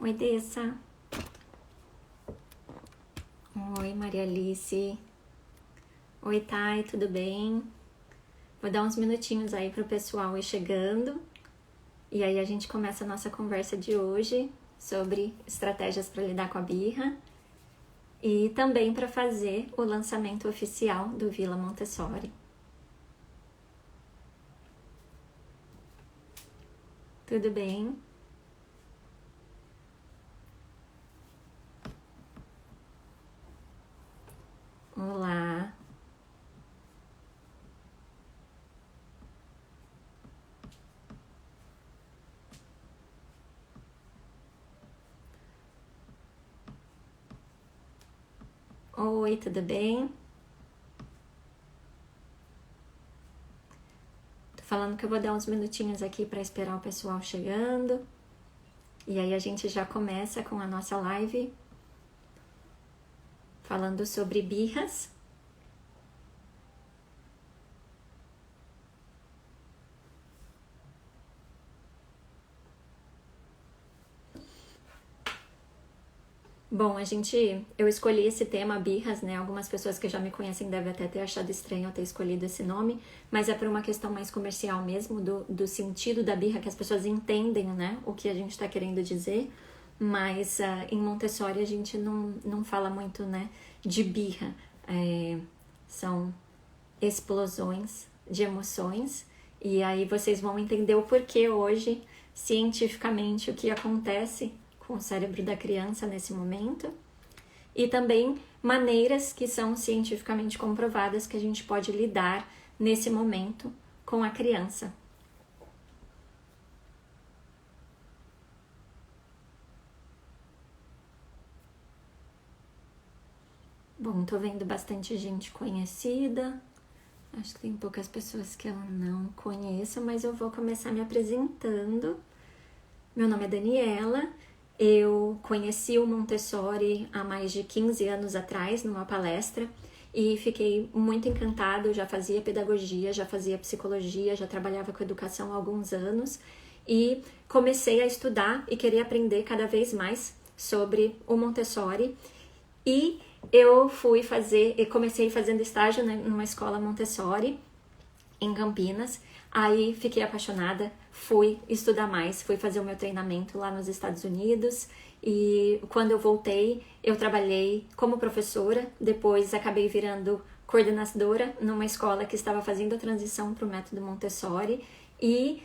Oi, Dessa. Oi, Maria Alice. Oi, Thay, tudo bem? Vou dar uns minutinhos aí pro pessoal ir chegando. E aí a gente começa a nossa conversa de hoje sobre estratégias para lidar com a birra e também para fazer o lançamento oficial do Vila Montessori. Tudo bem? Olá. Oi, tudo bem? Tô falando que eu vou dar uns minutinhos aqui para esperar o pessoal chegando. E aí a gente já começa com a nossa live falando sobre birras. Bom, eu escolhi esse tema, birras, né? Algumas pessoas que já me conhecem devem até ter achado estranho eu ter escolhido esse nome, mas é por uma questão mais comercial mesmo, do sentido da birra, que as pessoas entendem, né? O que a gente tá querendo dizer, mas em Montessori a gente não fala muito, né? De birra, são explosões de emoções, e aí vocês vão entender o porquê hoje, cientificamente, o que acontece com o cérebro da criança nesse momento, e também maneiras que são cientificamente comprovadas que a gente pode lidar nesse momento com a criança. Bom, tô vendo bastante gente conhecida, acho que tem poucas pessoas que eu não conheço, mas eu vou começar me apresentando. Meu nome é Daniela. Eu conheci o Montessori há mais de 15 anos atrás, numa palestra, e fiquei muito encantada. Eu já fazia pedagogia, já fazia psicologia, já trabalhava com educação há alguns anos, e comecei a estudar e querer aprender cada vez mais sobre o Montessori. E eu comecei fazendo estágio numa escola Montessori, em Campinas. Aí fiquei apaixonada, fui estudar mais, fui fazer o meu treinamento lá nos Estados Unidos, e quando eu voltei, eu trabalhei como professora, depois acabei virando coordenadora numa escola que estava fazendo a transição para o método Montessori, e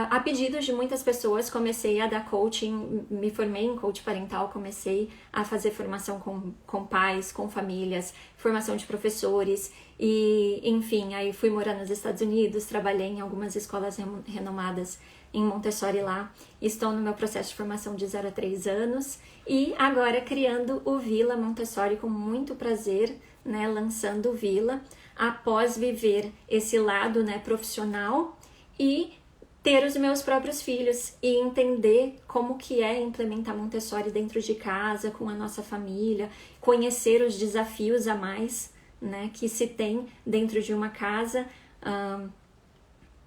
a pedidos de muitas pessoas comecei a dar coaching, me formei em coach parental, comecei a fazer formação com pais, com famílias, formação de professores, e enfim, aí fui morar nos Estados Unidos, trabalhei em algumas escolas renomadas em Montessori lá, estou no meu processo de formação de 0 a 3 anos, e agora criando o Vila Montessori com muito prazer, né, lançando o Vila, após viver esse lado, né, profissional, e ter os meus próprios filhos e entender como que é implementar Montessori dentro de casa, com a nossa família, conhecer os desafios a mais, né, que se tem dentro de uma casa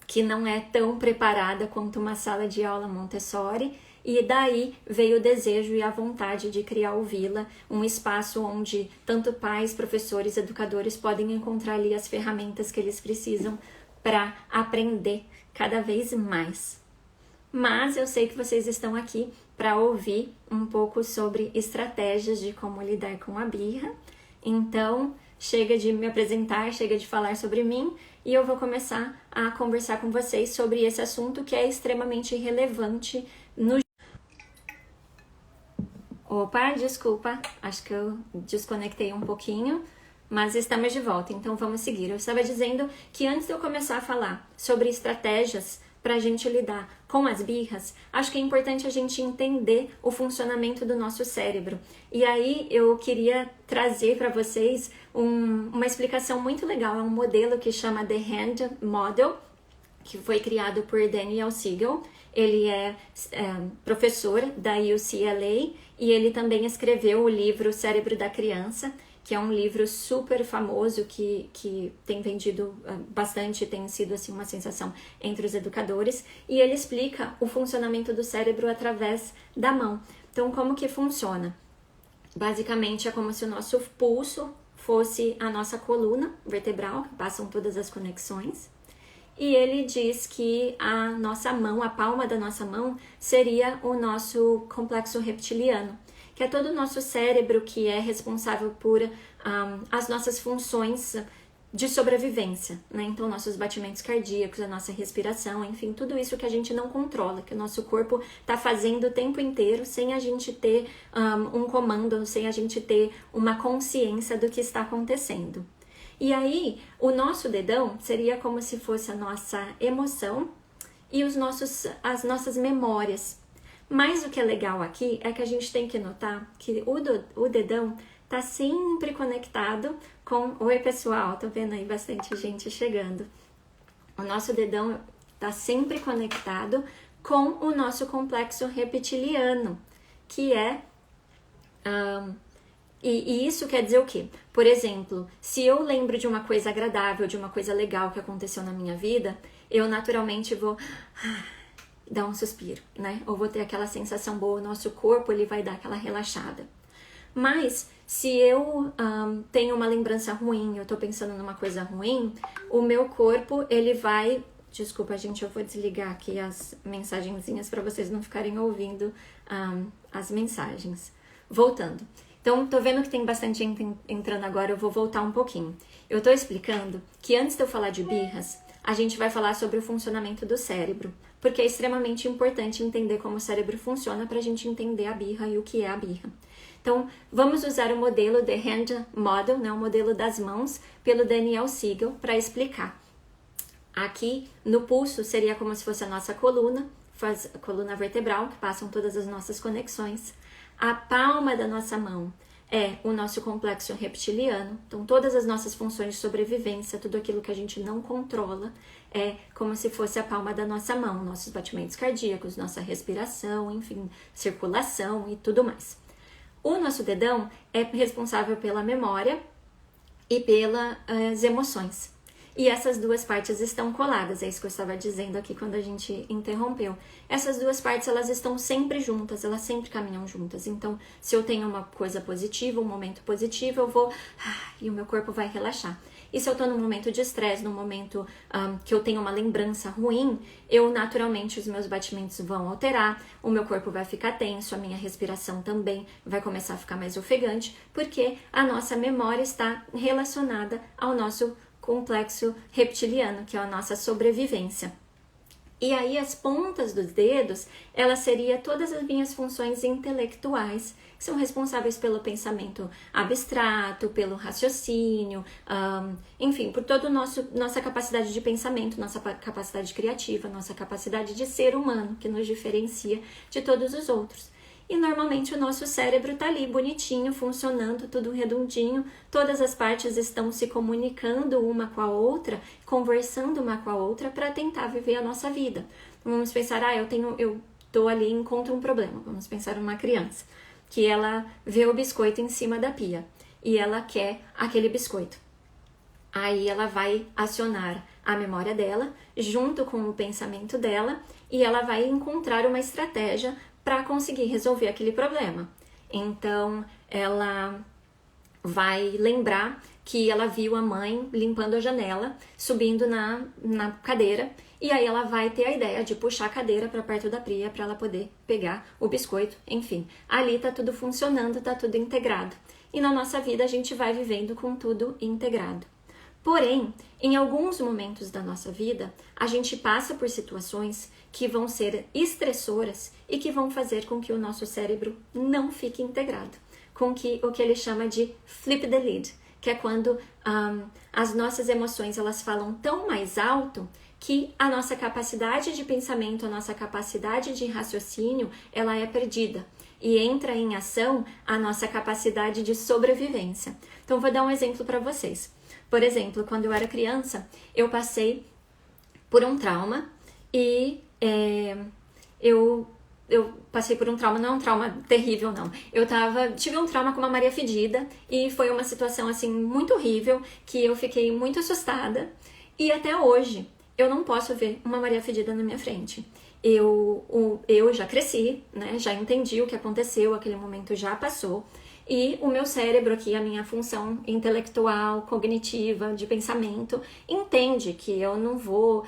que não é tão preparada quanto uma sala de aula Montessori. E daí veio o desejo e a vontade de criar o Vila, um espaço onde tanto pais, professores, educadores podem encontrar ali as ferramentas que eles precisam para aprender cada vez mais. Mas eu sei que vocês estão aqui para ouvir um pouco sobre estratégias de como lidar com a birra. Então, chega de me apresentar, chega de falar sobre mim, e eu vou começar a conversar com vocês sobre esse assunto que é extremamente relevante no... Opa, desculpa, acho que eu desconectei um pouquinho, mas estamos de volta, então vamos seguir. Eu estava dizendo que antes de eu começar a falar sobre estratégias para a gente lidar com as birras, acho que é importante a gente entender o funcionamento do nosso cérebro. E aí eu queria trazer para vocês uma explicação muito legal. É um modelo que chama The Hand Model, que foi criado por Daniel Siegel. Ele é professor da UCLA e ele também escreveu o livro Cérebro da Criança, que é um livro super famoso que tem vendido bastante, tem sido assim uma sensação entre os educadores, e ele explica o funcionamento do cérebro através da mão. Então, como que funciona? Basicamente, é como se o nosso pulso fosse a nossa coluna vertebral, que passam todas as conexões. E ele diz que a nossa mão, a palma da nossa mão, seria o nosso complexo reptiliano, que é todo o nosso cérebro que é responsável por as nossas funções de sobrevivência, né? Então, nossos batimentos cardíacos, a nossa respiração, enfim, tudo isso que a gente não controla, que o nosso corpo está fazendo o tempo inteiro sem a gente ter um comando, sem a gente ter uma consciência do que está acontecendo. E aí, o nosso dedão seria como se fosse a nossa emoção e as nossas memórias. Mas o que é legal aqui é que a gente tem que notar que o dedão tá sempre conectado com... Oi, pessoal, tô vendo aí bastante gente chegando. O nosso dedão tá sempre conectado com o nosso complexo reptiliano, que é... E isso quer dizer o quê? Por exemplo, se eu lembro de uma coisa agradável, de uma coisa legal que aconteceu na minha vida, eu naturalmente vou dar um suspiro, né? Ou vou ter aquela sensação boa, o nosso corpo ele vai dar aquela relaxada. Mas se eu tenho uma lembrança ruim, eu tô pensando numa coisa ruim, o meu corpo ele vai... Desculpa, gente, eu vou desligar aqui as mensagenzinhas para vocês não ficarem ouvindo as mensagens. Voltando. Então, tô vendo que tem bastante gente entrando agora, eu vou voltar um pouquinho. Eu tô explicando que antes de eu falar de birras, a gente vai falar sobre o funcionamento do cérebro, porque é extremamente importante entender como o cérebro funciona para a gente entender a birra e o que é a birra. Então, vamos usar o modelo The Hand Model, né, o modelo das mãos, pelo Daniel Siegel, para explicar. Aqui, no pulso, seria como se fosse a nossa coluna, a coluna vertebral, que passam todas as nossas conexões. A palma da nossa mão é o nosso complexo reptiliano, então todas as nossas funções de sobrevivência, tudo aquilo que a gente não controla, é como se fosse a palma da nossa mão, nossos batimentos cardíacos, nossa respiração, enfim, circulação e tudo mais. O nosso dedão é responsável pela memória e pelas emoções. E essas duas partes estão coladas, é isso que eu estava dizendo aqui quando a gente interrompeu. Essas duas partes, elas estão sempre juntas, elas sempre caminham juntas. Então, se eu tenho uma coisa positiva, um momento positivo, eu vou... e o meu corpo vai relaxar. E se eu tô num momento de estresse, num momento que eu tenho uma lembrança ruim, eu naturalmente, os meus batimentos vão alterar, o meu corpo vai ficar tenso, a minha respiração também vai começar a ficar mais ofegante, porque a nossa memória está relacionada ao nosso complexo reptiliano, que é a nossa sobrevivência. E aí as pontas dos dedos, elas seriam todas as minhas funções intelectuais, que são responsáveis pelo pensamento abstrato, pelo raciocínio, enfim, por toda a nossa capacidade de pensamento, nossa capacidade criativa, nossa capacidade de ser humano, que nos diferencia de todos os outros. E normalmente o nosso cérebro tá ali bonitinho, funcionando, tudo redondinho, todas as partes estão se comunicando uma com a outra, conversando uma com a outra para tentar viver a nossa vida. Vamos pensar, eu tô ali e encontro um problema. Vamos pensar numa criança, que ela vê o biscoito em cima da pia e ela quer aquele biscoito. Aí ela vai acionar a memória dela junto com o pensamento dela e ela vai encontrar uma estratégia para conseguir resolver aquele problema. Então, ela vai lembrar que ela viu a mãe limpando a janela, subindo na cadeira, e aí ela vai ter a ideia de puxar a cadeira para perto da pia para ela poder pegar o biscoito, enfim. Ali tá tudo funcionando, tá tudo integrado. E na nossa vida a gente vai vivendo com tudo integrado. Porém, em alguns momentos da nossa vida, a gente passa por situações que vão ser estressoras e que vão fazer com que o nosso cérebro não fique integrado, com que o que ele chama de flip the lid, que é quando as nossas emoções elas falam tão mais alto que a nossa capacidade de pensamento, a nossa capacidade de raciocínio, ela é perdida. E entra em ação a nossa capacidade de sobrevivência. Então, vou dar um exemplo para vocês. Por exemplo, quando eu era criança, eu passei por um trauma e eu passei por um trauma, não é um trauma terrível, não. Tive um trauma com uma Maria Fedida e foi uma situação, assim, muito horrível, que eu fiquei muito assustada. E até hoje, eu não posso ver uma Maria Fedida na minha frente. eu já cresci, né? Já entendi o que aconteceu, aquele momento já passou. E o meu cérebro aqui, a minha função intelectual, cognitiva, de pensamento, entende que eu não vou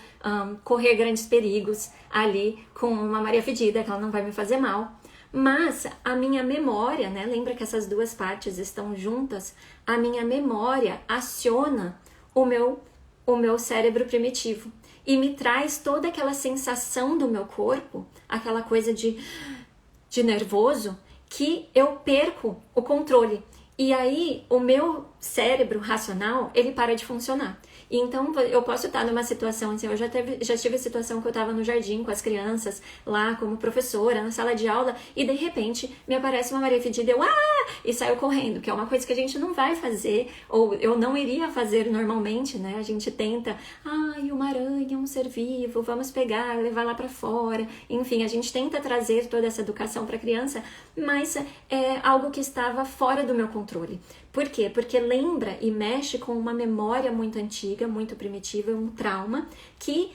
correr grandes perigos ali com uma Maria Fedida, que ela não vai me fazer mal. Mas a minha memória, né? Lembra que essas duas partes estão juntas? A minha memória aciona o meu cérebro primitivo e me traz toda aquela sensação do meu corpo, aquela coisa de nervoso, que eu perco o controle. E aí o meu cérebro racional, ele para de funcionar. E então eu posso estar numa situação assim, eu já tive a situação que eu estava no jardim com as crianças, lá como professora, na sala de aula, e de repente me aparece uma Maria Fedida, e saio correndo, que é uma coisa que a gente não vai fazer, ou eu não iria fazer normalmente, né? A gente tenta, uma aranha, um ser vivo, vamos pegar, levar lá para fora, enfim, a gente tenta trazer toda essa educação para a criança, mas é algo que estava fora do meu controle. Por quê? Porque lembra e mexe com uma memória muito antiga, muito primitiva, um trauma que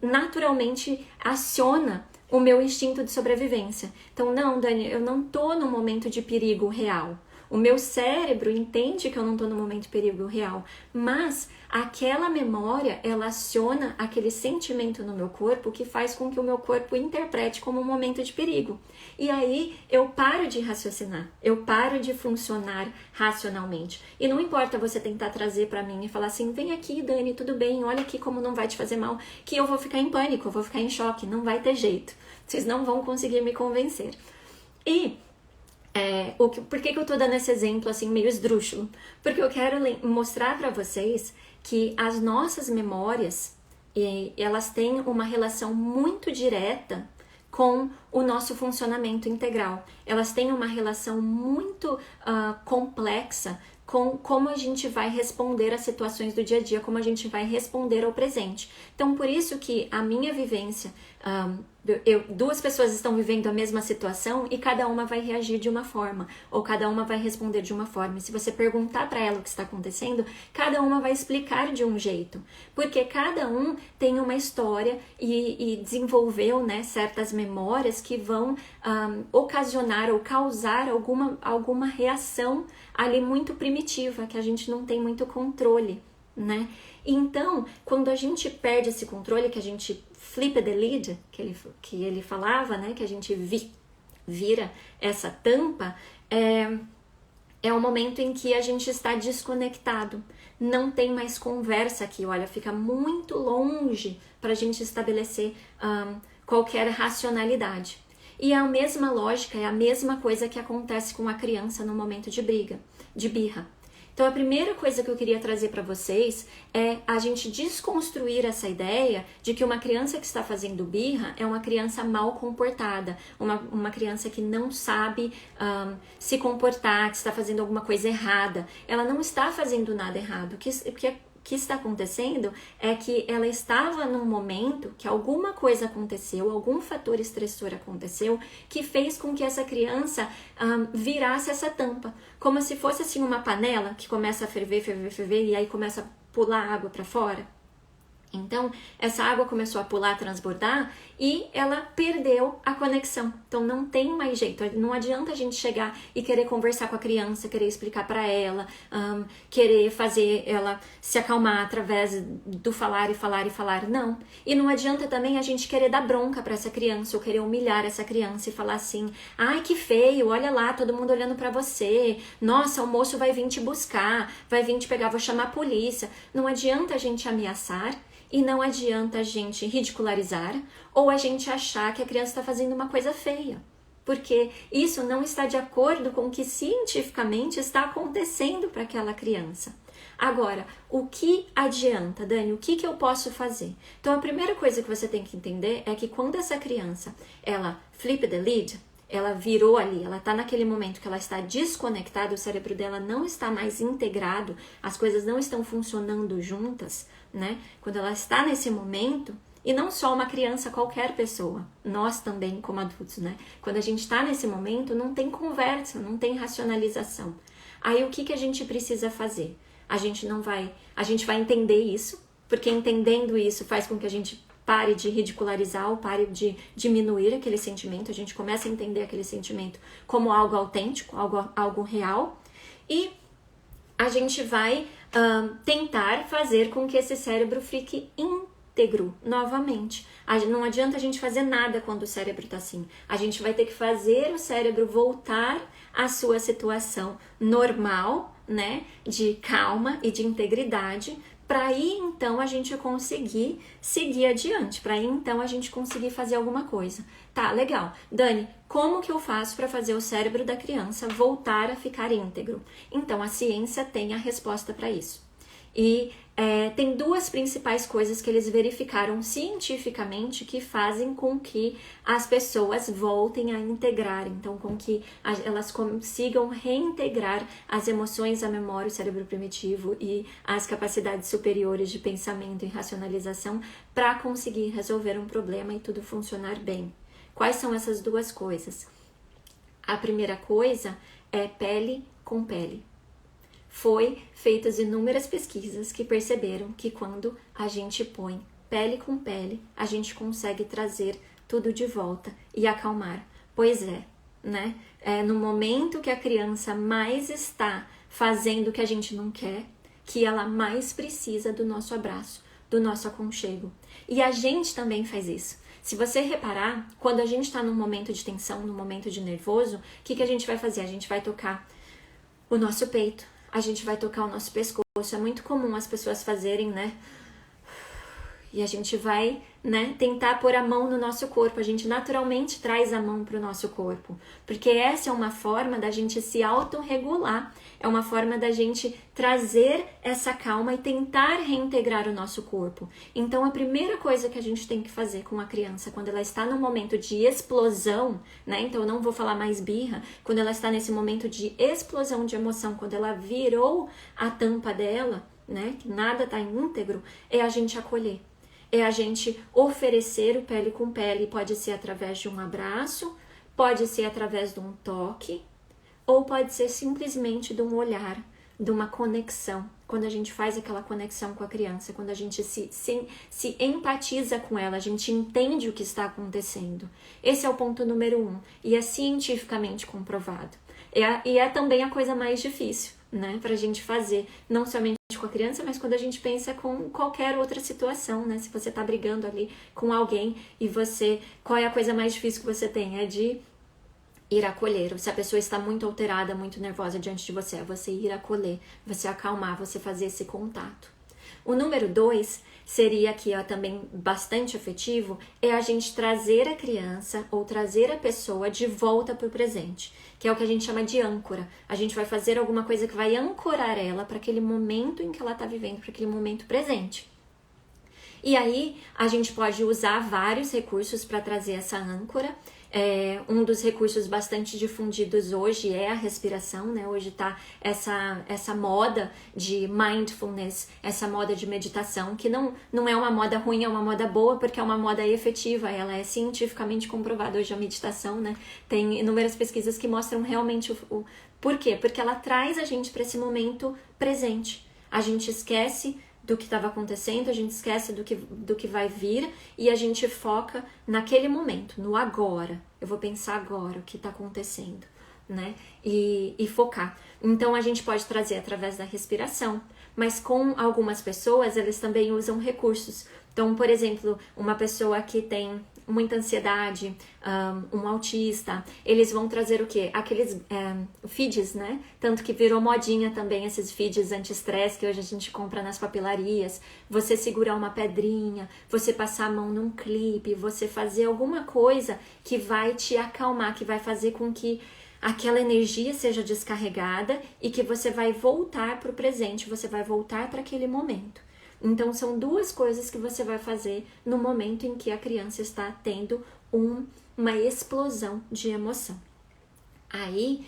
naturalmente aciona o meu instinto de sobrevivência. Então, não, Dani, eu não tô no momento de perigo real. O meu cérebro entende que eu não estou no momento de perigo real, mas aquela memória, ela aciona aquele sentimento no meu corpo que faz com que o meu corpo interprete como um momento de perigo. E aí eu paro de raciocinar, eu paro de funcionar racionalmente. E não importa você tentar trazer para mim e falar assim, vem aqui, Dani, tudo bem, olha aqui como não vai te fazer mal, que eu vou ficar em pânico, eu vou ficar em choque, não vai ter jeito. Vocês não vão conseguir me convencer. E por que eu tô dando esse exemplo assim meio esdrúxulo? Porque eu quero mostrar para vocês que as nossas memórias, elas têm uma relação muito direta com o nosso funcionamento integral. Elas têm uma relação muito complexa com como a gente vai responder às situações do dia a dia, como a gente vai responder ao presente. Então, por isso que a minha vivência, duas pessoas estão vivendo a mesma situação e cada uma vai reagir de uma forma, ou cada uma vai responder de uma forma. E se você perguntar para ela o que está acontecendo, cada uma vai explicar de um jeito, porque cada um tem uma história e desenvolveu, né, certas memórias que vão ocasionar ou causar alguma reação ali muito primitiva, que a gente não tem muito controle, né? Então, quando a gente perde esse controle, que a gente flip the lid, que ele falava, né? Que a gente vira essa tampa, é um momento em que a gente está desconectado. Não tem mais conversa aqui, olha, fica muito longe para a gente estabelecer qualquer racionalidade. E é a mesma lógica, é a mesma coisa que acontece com a criança no momento de briga, de birra. Então, a primeira coisa que eu queria trazer para vocês é a gente desconstruir essa ideia de que uma criança que está fazendo birra é uma criança mal comportada, uma criança que não sabe se comportar, que está fazendo alguma coisa errada. Ela não está fazendo nada errado. O que está acontecendo é que ela estava num momento que alguma coisa aconteceu, algum fator estressor aconteceu, que fez com que essa criança virasse essa tampa, como se fosse assim uma panela que começa a ferver, e aí começa a pular água para fora. Então, essa água começou a pular, transbordar e ela perdeu a conexão. Então, não tem mais jeito. Não adianta a gente chegar e querer conversar com a criança, querer explicar para ela, querer fazer ela se acalmar através do falar e falar e falar. Não. E não adianta também a gente querer dar bronca para essa criança ou querer humilhar essa criança e falar assim, ai, que feio, olha lá, todo mundo olhando para você. Nossa, o moço vai vir te buscar, vai vir te pegar, vou chamar a polícia. Não adianta a gente ameaçar. E não adianta a gente ridicularizar ou a gente achar que a criança está fazendo uma coisa feia, porque isso não está de acordo com o que cientificamente está acontecendo para aquela criança. Agora, o que adianta, Dani? O que eu posso fazer? Então, a primeira coisa que você tem que entender é que quando essa criança, ela flip the lid, ela virou ali, ela está naquele momento que ela está desconectada, o cérebro dela não está mais integrado, as coisas não estão funcionando juntas, né? Quando ela está nesse momento, e não só uma criança, qualquer pessoa, nós também como adultos, né? Quando a gente está nesse momento, não tem conversa, não tem racionalização. Aí o que a gente precisa fazer? A gente vai entender isso, porque entendendo isso faz com que a gente pare de ridicularizar ou pare de diminuir aquele sentimento, a gente começa a entender aquele sentimento como algo autêntico, algo real, e a gente vai tentar fazer com que esse cérebro fique íntegro novamente. Não adianta a gente fazer nada quando o cérebro está assim. A gente vai ter que fazer o cérebro voltar à sua situação normal, né, de calma e de integridade, para aí então a gente conseguir seguir adiante, para aí então a gente conseguir fazer alguma coisa. Tá, legal. Dani, como que eu faço para fazer o cérebro da criança voltar a ficar íntegro? Então a ciência tem a resposta para isso. E tem duas principais coisas que eles verificaram cientificamente que fazem com que as pessoas voltem a integrar, então com que elas consigam reintegrar as emoções, a memória, o cérebro primitivo e as capacidades superiores de pensamento e racionalização para conseguir resolver um problema e tudo funcionar bem. Quais são essas duas coisas? A primeira coisa é pele com pele. Foi feitas inúmeras pesquisas que perceberam que quando a gente põe pele com pele, a gente consegue trazer tudo de volta e acalmar. Pois é, né? No momento que a criança mais está fazendo o que a gente não quer, que ela mais precisa do nosso abraço, do nosso aconchego. E a gente também faz isso. Se você reparar, quando a gente está num momento de tensão, num momento de nervoso, o que a gente vai fazer? A gente vai tocar o nosso peito, a gente vai tocar o nosso pescoço. É muito comum as pessoas fazerem, né? E a gente vai, né, tentar pôr a mão no nosso corpo. A gente naturalmente traz a mão para o nosso corpo. Porque essa é uma forma da gente se autorregular. É uma forma da gente trazer essa calma e tentar reintegrar o nosso corpo. Então, a primeira coisa que a gente tem que fazer com a criança, quando ela está no momento de explosão, né? Então, eu não vou falar mais birra. Quando ela está nesse momento de explosão de emoção, quando ela virou a tampa dela, né? Que nada está íntegro, é a gente acolher. É a gente oferecer o pele com pele. Pode ser através de um abraço, pode ser através de um toque, ou pode ser simplesmente de um olhar, de uma conexão. Quando a gente faz aquela conexão com a criança, quando a gente se empatiza com ela, a gente entende o que está acontecendo. Esse é o ponto número 1 e é cientificamente comprovado. E é também a coisa mais difícil, né, pra gente fazer, não somente com a criança, mas quando a gente pensa com qualquer outra situação, né, se você tá brigando ali com alguém e qual é a coisa mais difícil que você tem? É de ir acolher. Se a pessoa está muito alterada, muito nervosa diante de você, é você ir acolher, você acalmar, você fazer esse contato. O número 2 seria, que é também bastante afetivo, é a gente trazer a criança ou trazer a pessoa de volta para o presente, que é o que a gente chama de âncora. A gente vai fazer alguma coisa que vai ancorar ela para aquele momento em que ela está vivendo, para aquele momento presente. E aí, a gente pode usar vários recursos para trazer essa âncora. Um dos recursos bastante difundidos hoje é a respiração, né? Hoje tá essa moda de mindfulness, essa moda de meditação, que não é uma moda ruim, é uma moda boa, porque é uma moda efetiva, ela é cientificamente comprovada. Hoje a meditação, né? Tem inúmeras pesquisas que mostram realmente o por quê? Porque ela traz a gente para esse momento presente. A gente esquece do que estava acontecendo, a gente esquece do que vai vir e a gente foca naquele momento, no agora. Eu vou pensar agora o que está acontecendo, né? E focar. Então, a gente pode trazer através da respiração, mas com algumas pessoas, eles também usam recursos. Então, por exemplo, uma pessoa que tem muita ansiedade, um autista, eles vão trazer o quê? Aqueles feeds, né? Tanto que virou modinha também esses feeds anti-estresse que hoje a gente compra nas papelarias. Você segurar uma pedrinha, você passar a mão num clipe, você fazer alguma coisa que vai te acalmar, que vai fazer com que aquela energia seja descarregada e que você vai voltar para o presente, você vai voltar para aquele momento. Então, são duas coisas que você vai fazer no momento em que a criança está tendo uma explosão de emoção. Aí,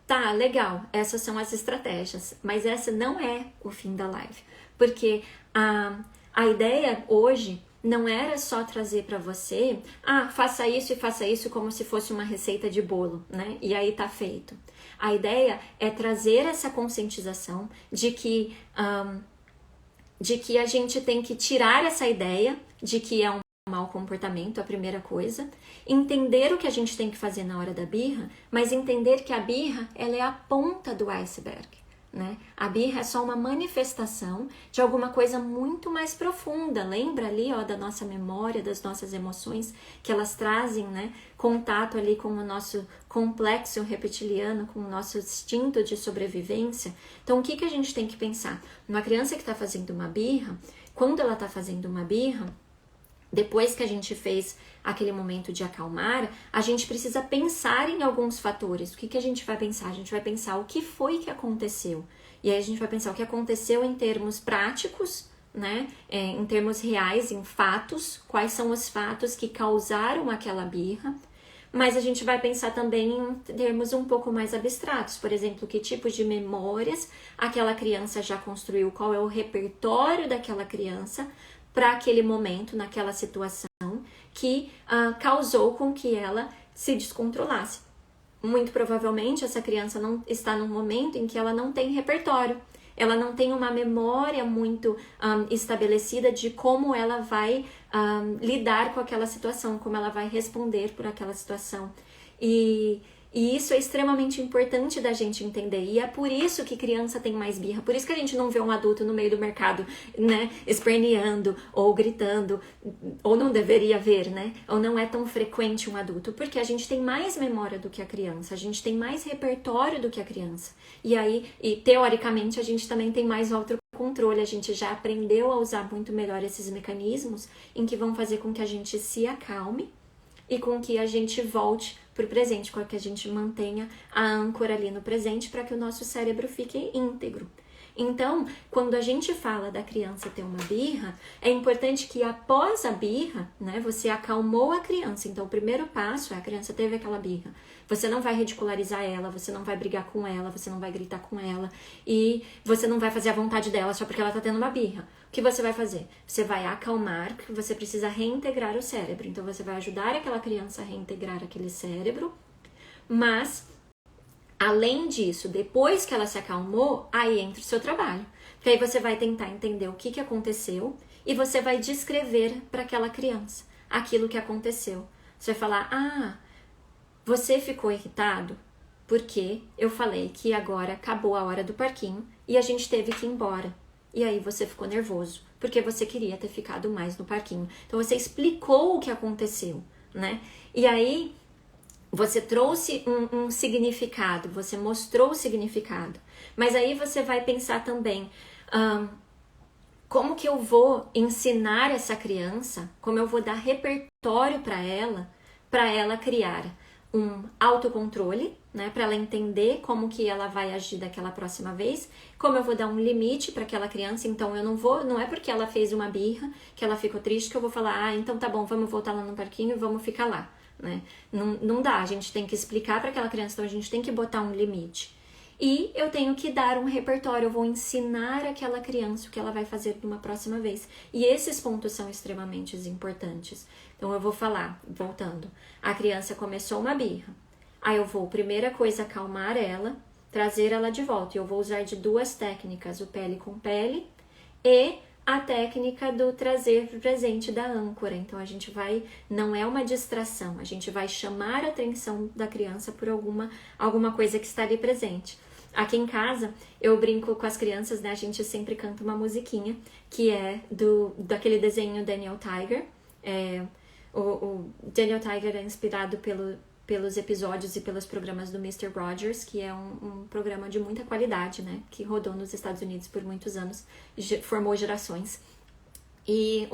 tá, legal, essas são as estratégias, mas essa não é o fim da live, porque a ideia hoje não era só trazer para você, faça isso e faça isso como se fosse uma receita de bolo, né? E aí tá feito. A ideia é trazer essa conscientização de que de que a gente tem que tirar essa ideia de que é um mau comportamento, a primeira coisa, entender o que a gente tem que fazer na hora da birra, mas entender que a birra, ela é a ponta do iceberg, né? A birra é só uma manifestação de alguma coisa muito mais profunda. Lembra ali, ó, da nossa memória, das nossas emoções, que elas trazem, né, contato ali com o nosso complexo reptiliano, com o nosso instinto de sobrevivência. Então, o que a gente tem que pensar? Uma criança que está fazendo uma birra, quando ela está fazendo uma birra, depois que a gente fez aquele momento de acalmar, a gente precisa pensar em alguns fatores. O que a gente vai pensar? A gente vai pensar o que foi que aconteceu. E aí a gente vai pensar o que aconteceu em termos práticos, né? Em termos reais, em fatos. Quais são os fatos que causaram aquela birra. Mas a gente vai pensar também em termos um pouco mais abstratos. Por exemplo, que tipos de memórias aquela criança já construiu. Qual é o repertório daquela criança para aquele momento, naquela situação que causou com que ela se descontrolasse. Muito provavelmente essa criança não está num momento em que ela não tem repertório, ela não tem uma memória muito estabelecida de como ela vai lidar com aquela situação, como ela vai responder por aquela situação. E isso é extremamente importante da gente entender. E é por isso que criança tem mais birra. Por isso que a gente não vê um adulto no meio do mercado, né, esperneando ou gritando, ou não deveria ver, né? Ou não é tão frequente um adulto. Porque a gente tem mais memória do que a criança. A gente tem mais repertório do que a criança. E teoricamente, a gente também tem mais autocontrole. A gente já aprendeu a usar muito melhor esses mecanismos em que vão fazer com que a gente se acalme e com que a gente volte para o presente, com que a gente mantenha a âncora ali no presente para que o nosso cérebro fique íntegro. Então, quando a gente fala da criança ter uma birra, é importante que após a birra, né, você acalmou a criança. Então, o primeiro passo é a criança teve aquela birra. Você não vai ridicularizar ela, você não vai brigar com ela, você não vai gritar com ela e você não vai fazer a vontade dela só porque ela tá tendo uma birra. O que você vai fazer? Você vai acalmar, porque você precisa reintegrar o cérebro. Então, você vai ajudar aquela criança a reintegrar aquele cérebro, mas além disso, depois que ela se acalmou, aí entra o seu trabalho. Porque aí você vai tentar entender o que aconteceu e você vai descrever para aquela criança aquilo que aconteceu. Você vai falar, você ficou irritado porque eu falei que agora acabou a hora do parquinho e a gente teve que ir embora. E aí você ficou nervoso porque você queria ter ficado mais no parquinho. Então você explicou o que aconteceu, né? E aí você trouxe um significado, você mostrou o significado. Mas aí você vai pensar também, como que eu vou ensinar essa criança, como eu vou dar repertório para ela criar um autocontrole, né, para ela entender como que ela vai agir daquela próxima vez, como eu vou dar um limite para aquela criança. Então eu não é porque ela fez uma birra, que ela ficou triste, que eu vou falar, então tá bom, vamos voltar lá no parquinho e vamos ficar lá. Né? Não dá, a gente tem que explicar para aquela criança, então a gente tem que botar um limite. E eu tenho que dar um repertório, eu vou ensinar aquela criança o que ela vai fazer numa próxima vez. E esses pontos são extremamente importantes. Então eu vou falar, voltando, a criança começou uma birra. Aí eu vou, primeira coisa, acalmar ela, trazer ela de volta. E eu vou usar de duas técnicas, o pele com pele e a técnica do trazer para o presente da âncora. Então a gente vai, não é uma distração, a gente vai chamar a atenção da criança por alguma coisa que está ali presente. Aqui em casa, eu brinco com as crianças, né? A gente sempre canta uma musiquinha, que é daquele desenho Daniel Tiger. O Daniel Tiger é inspirado pelos episódios e pelos programas do Mister Rogers, que é um programa de muita qualidade, né? Que rodou nos Estados Unidos por muitos anos, formou gerações. E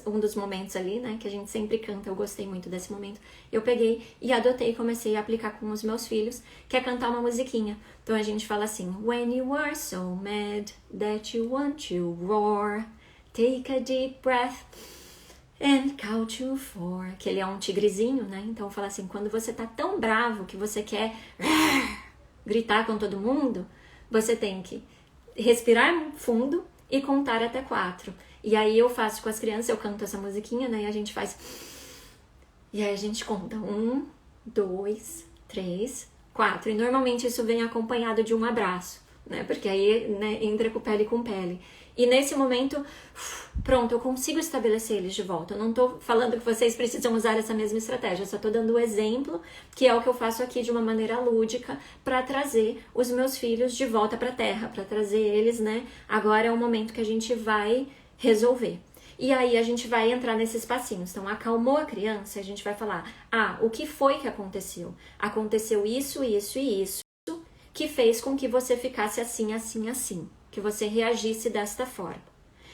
um dos momentos ali, né, que a gente sempre canta, eu gostei muito desse momento, eu peguei e adotei e comecei a aplicar com os meus filhos, que é cantar uma musiquinha. Então a gente fala assim, when you are so mad that you want to roar, take a deep breath and count to 4. Que ele é um tigrezinho, né? Então fala assim, quando você tá tão bravo que você quer gritar com todo mundo, você tem que respirar fundo e contar até 4. E aí eu faço com as crianças, eu canto essa musiquinha, né? E a gente faz... E aí a gente conta 1, 2, 3, 4. E normalmente isso vem acompanhado de um abraço, né? Porque aí, né, entra com pele. E nesse momento, pronto, eu consigo estabelecer eles de volta. Eu não tô falando que vocês precisam usar essa mesma estratégia, eu só tô dando o exemplo, que é o que eu faço aqui de uma maneira lúdica, para trazer os meus filhos de volta para a Terra, para trazer eles, né? Agora é o momento que a gente vai resolver. E aí a gente vai entrar nesses passinhos. Então, acalmou a criança, a gente vai falar, o que foi que aconteceu? Aconteceu isso, isso e isso, que fez com que você ficasse assim, assim, assim. Que você reagisse desta forma.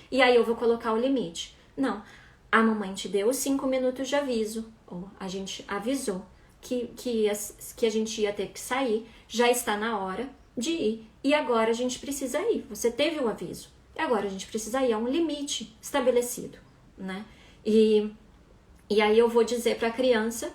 E aí eu vou colocar o limite. Não, a mamãe te deu 5 minutos de aviso, ou a gente avisou que a gente ia ter que sair, já está na hora de ir, e agora a gente precisa ir. Você teve o aviso, e agora a gente precisa ir, é um limite estabelecido, né? E aí eu vou dizer para a criança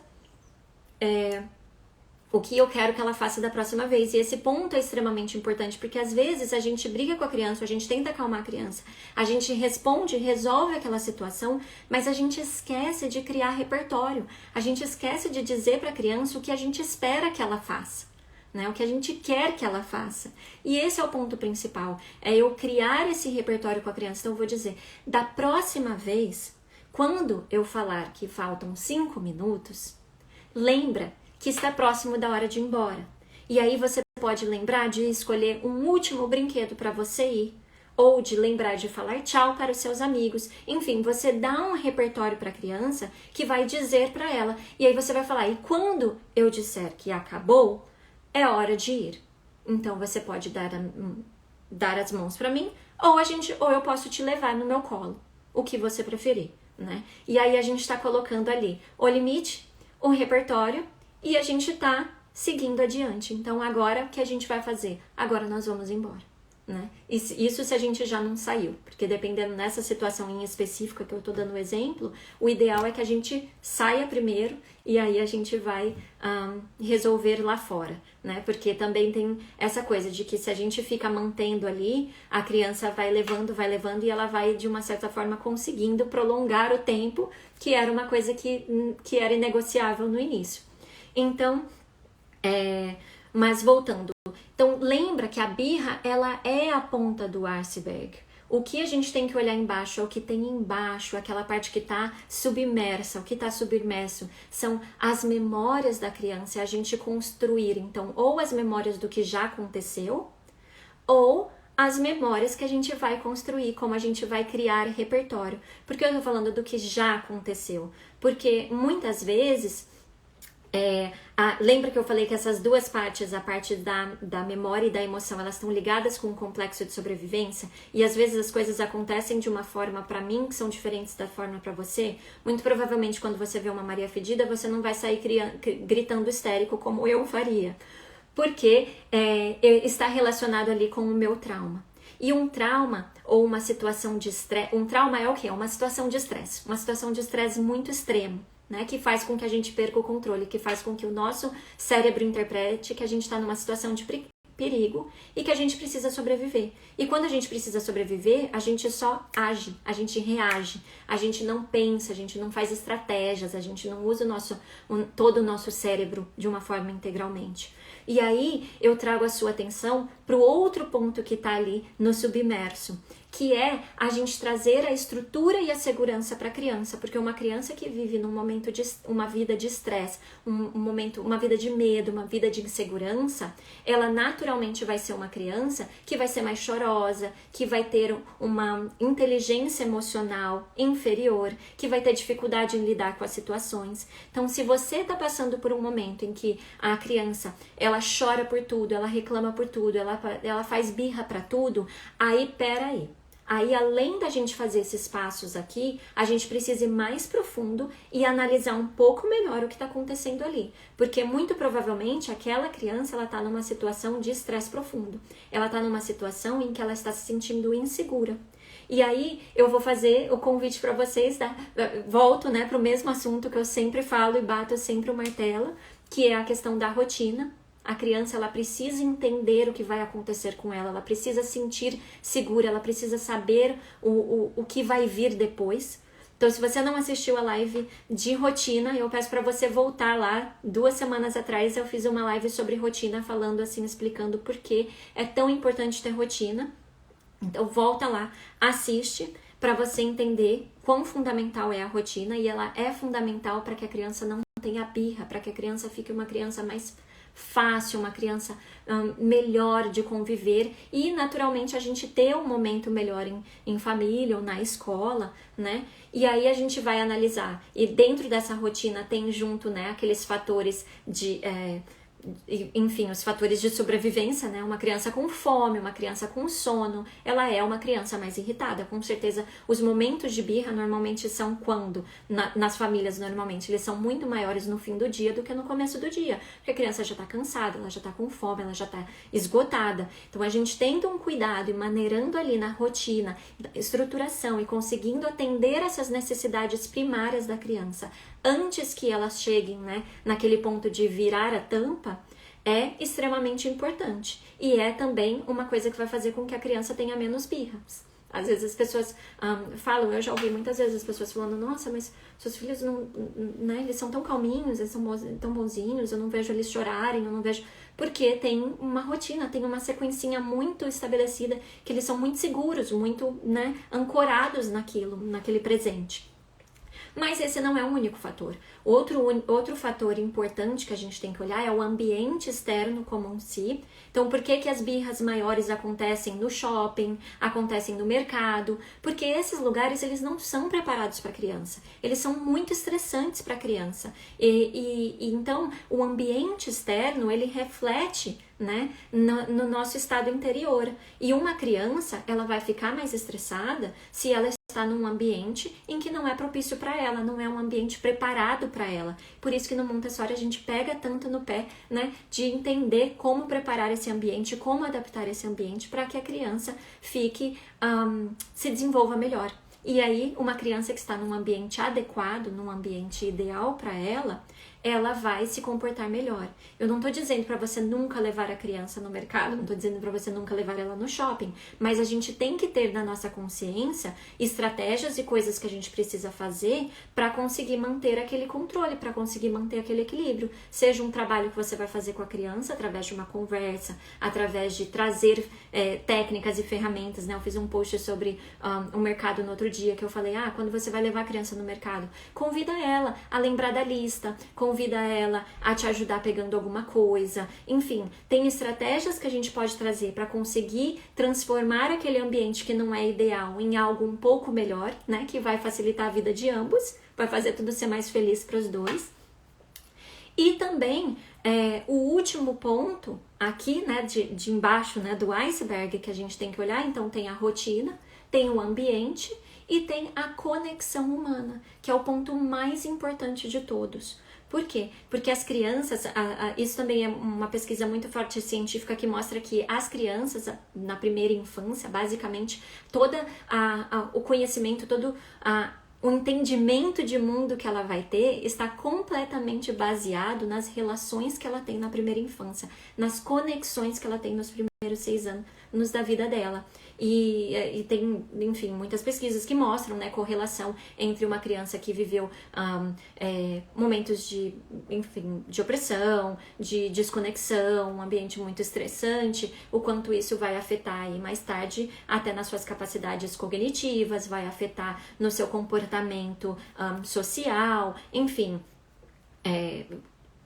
o que eu quero que ela faça da próxima vez. E esse ponto é extremamente importante, porque às vezes a gente briga com a criança, a gente tenta acalmar a criança, a gente responde, resolve aquela situação, mas a gente esquece de criar repertório. A gente esquece de dizer para a criança o que a gente espera que ela faça, né? O que a gente quer que ela faça. E esse é o ponto principal, é eu criar esse repertório com a criança. Então eu vou dizer, da próxima vez, quando eu falar que faltam 5 minutos, lembra que está próximo da hora de ir embora. E aí você pode lembrar de escolher um último brinquedo para você ir, ou de lembrar de falar tchau para os seus amigos. Enfim, você dá um repertório para a criança que vai dizer para ela. E aí você vai falar, e quando eu disser que acabou, é hora de ir. Então você pode dar as mãos para mim, ou eu posso te levar no meu colo, o que você preferir, né? E aí a gente está colocando ali o limite, o repertório, e a gente tá seguindo adiante. Então, agora, o que a gente vai fazer? Agora nós vamos embora, né? Isso se a gente já não saiu. Porque dependendo nessa situação em específica que eu tô dando o exemplo, o ideal é que a gente saia primeiro e aí a gente vai resolver lá fora, né? Porque também tem essa coisa de que se a gente fica mantendo ali, a criança vai levando e ela vai, de uma certa forma, conseguindo prolongar o tempo, que era uma coisa que era inegociável no início. Então, mas voltando, então lembra que a birra, ela é a ponta do iceberg. O que a gente tem que olhar embaixo é o que tem embaixo, aquela parte que está submersa. O que está submerso são as memórias da criança, a gente construir, então, ou as memórias do que já aconteceu, ou as memórias que a gente vai construir, como a gente vai criar repertório. Por que eu estou falando do que já aconteceu? Porque muitas vezes lembra que eu falei que essas duas partes, a parte da memória e da emoção, elas estão ligadas com o complexo de sobrevivência, e às vezes as coisas acontecem de uma forma para mim que são diferentes da forma para você. Muito provavelmente quando você vê uma Maria fedida, você não vai sair gritando histérico como eu faria, porque está relacionado ali com o meu trauma. E um trauma ou uma situação de estresse, um trauma é o quê? Uma situação de estresse muito extremo, né, que faz com que a gente perca o controle, que faz com que o nosso cérebro interprete que a gente está numa situação de perigo e que a gente precisa sobreviver. E quando a gente precisa sobreviver, a gente só age, a gente reage, a gente não pensa, a gente não faz estratégias, a gente não usa todo o nosso cérebro de uma forma integralmente. E aí eu trago a sua atenção para o outro ponto que está ali no submerso, que é a gente trazer a estrutura e a segurança para a criança, porque uma criança que vive num momento de uma vida de estresse, uma vida de medo, uma vida de insegurança, ela naturalmente vai ser uma criança que vai ser mais chorosa, que vai ter uma inteligência emocional inferior, que vai ter dificuldade em lidar com as situações. Então, se você está passando por um momento em que a criança, ela chora por tudo, ela reclama por tudo, ela faz birra para tudo, peraí. Aí, além da gente fazer esses passos aqui, a gente precisa ir mais profundo e analisar um pouco melhor o que está acontecendo ali. Porque, muito provavelmente, aquela criança, ela está numa situação de estresse profundo. Ela está numa situação em que ela está se sentindo insegura. E aí, eu vou fazer o convite para vocês, volto, né, para o mesmo assunto que eu sempre falo e bato sempre o martelo, que é a questão da rotina. A criança, ela precisa entender o que vai acontecer com ela, ela precisa sentir segura, ela precisa saber o que vai vir depois. Então, se você não assistiu a live de rotina, eu peço para você voltar lá. 2 semanas atrás eu fiz uma live sobre rotina, falando assim, explicando por que é tão importante ter rotina. Então volta lá, assiste para você entender quão fundamental é a rotina, e ela é fundamental para que a criança não tenha birra, para que a criança fique uma criança mais fácil, uma criança melhor de conviver, e naturalmente a gente ter um momento melhor em família ou na escola, né? E aí a gente vai analisar, e dentro dessa rotina tem junto, né, aqueles fatores de enfim, os fatores de sobrevivência, né? Uma criança com fome, uma criança com sono, ela é uma criança mais irritada. Com certeza, os momentos de birra normalmente são quando? Nas famílias, normalmente, eles são muito maiores no fim do dia do que no começo do dia. Porque a criança já tá cansada, ela já tá com fome, ela já tá esgotada. Então, a gente tendo um cuidado e maneirando ali na rotina, estruturação e conseguindo atender essas necessidades primárias da criança antes que elas cheguem, né, naquele ponto de virar a tampa, é extremamente importante. E é também uma coisa que vai fazer com que a criança tenha menos birras. Às vezes as pessoas falam, eu já ouvi muitas vezes as pessoas falando, nossa, mas seus filhos não, né, eles são tão calminhos, eles são tão bonzinhos, eu não vejo eles chorarem, eu não vejo... Porque tem uma rotina, tem uma sequencinha muito estabelecida, que eles são muito seguros, muito, né, ancorados naquele presente. Mas esse não é o único fator. Outro fator importante que a gente tem que olhar é o ambiente externo como em si. Então, por que as birras maiores acontecem no shopping, acontecem no mercado? Porque esses lugares, eles não são preparados para a criança. Eles são muito estressantes para a criança. Então, o ambiente externo, ele reflete, né, no nosso estado interior. E uma criança, ela vai ficar mais estressada se ela está num ambiente em que não é propício para ela, não é um ambiente preparado para ela. Por isso que no Montessori a gente pega tanto no pé, né, de entender como preparar esse ambiente, como adaptar esse ambiente para que a criança se desenvolva melhor. E aí, uma criança que está num ambiente adequado, num ambiente ideal para ela vai se comportar melhor. Eu não estou dizendo para você nunca levar a criança no mercado, não estou dizendo para você nunca levar ela no shopping, mas a gente tem que ter na nossa consciência estratégias e coisas que a gente precisa fazer para conseguir manter aquele controle, para conseguir manter aquele equilíbrio. Seja um trabalho que você vai fazer com a criança através de uma conversa, através de trazer técnicas e ferramentas, né? Eu fiz um post sobre o mercado no outro dia, que eu falei, quando você vai levar a criança no mercado, convida ela a lembrar da lista, convida ela a te ajudar pegando alguma coisa. Enfim, tem estratégias que a gente pode trazer para conseguir transformar aquele ambiente que não é ideal em algo um pouco melhor, né? Que vai facilitar a vida de ambos, vai fazer tudo ser mais feliz para os dois. E também, o último ponto aqui, né, de embaixo, né, do iceberg que a gente tem que olhar, então tem a rotina, tem o ambiente e tem a conexão humana, que é o ponto mais importante de todos. Por quê? Porque as crianças, isso também é uma pesquisa muito forte científica que mostra que as crianças, na primeira infância, basicamente, todo o conhecimento, todo o entendimento de mundo que ela vai ter está completamente baseado nas relações que ela tem na primeira infância, nas conexões que ela tem nos primeiros 6 anos da vida dela. E tem, enfim, muitas pesquisas que mostram, né, correlação entre uma criança que viveu momentos de opressão, de desconexão, um ambiente muito estressante, o quanto isso vai afetar aí mais tarde até nas suas capacidades cognitivas, vai afetar no seu comportamento social, enfim.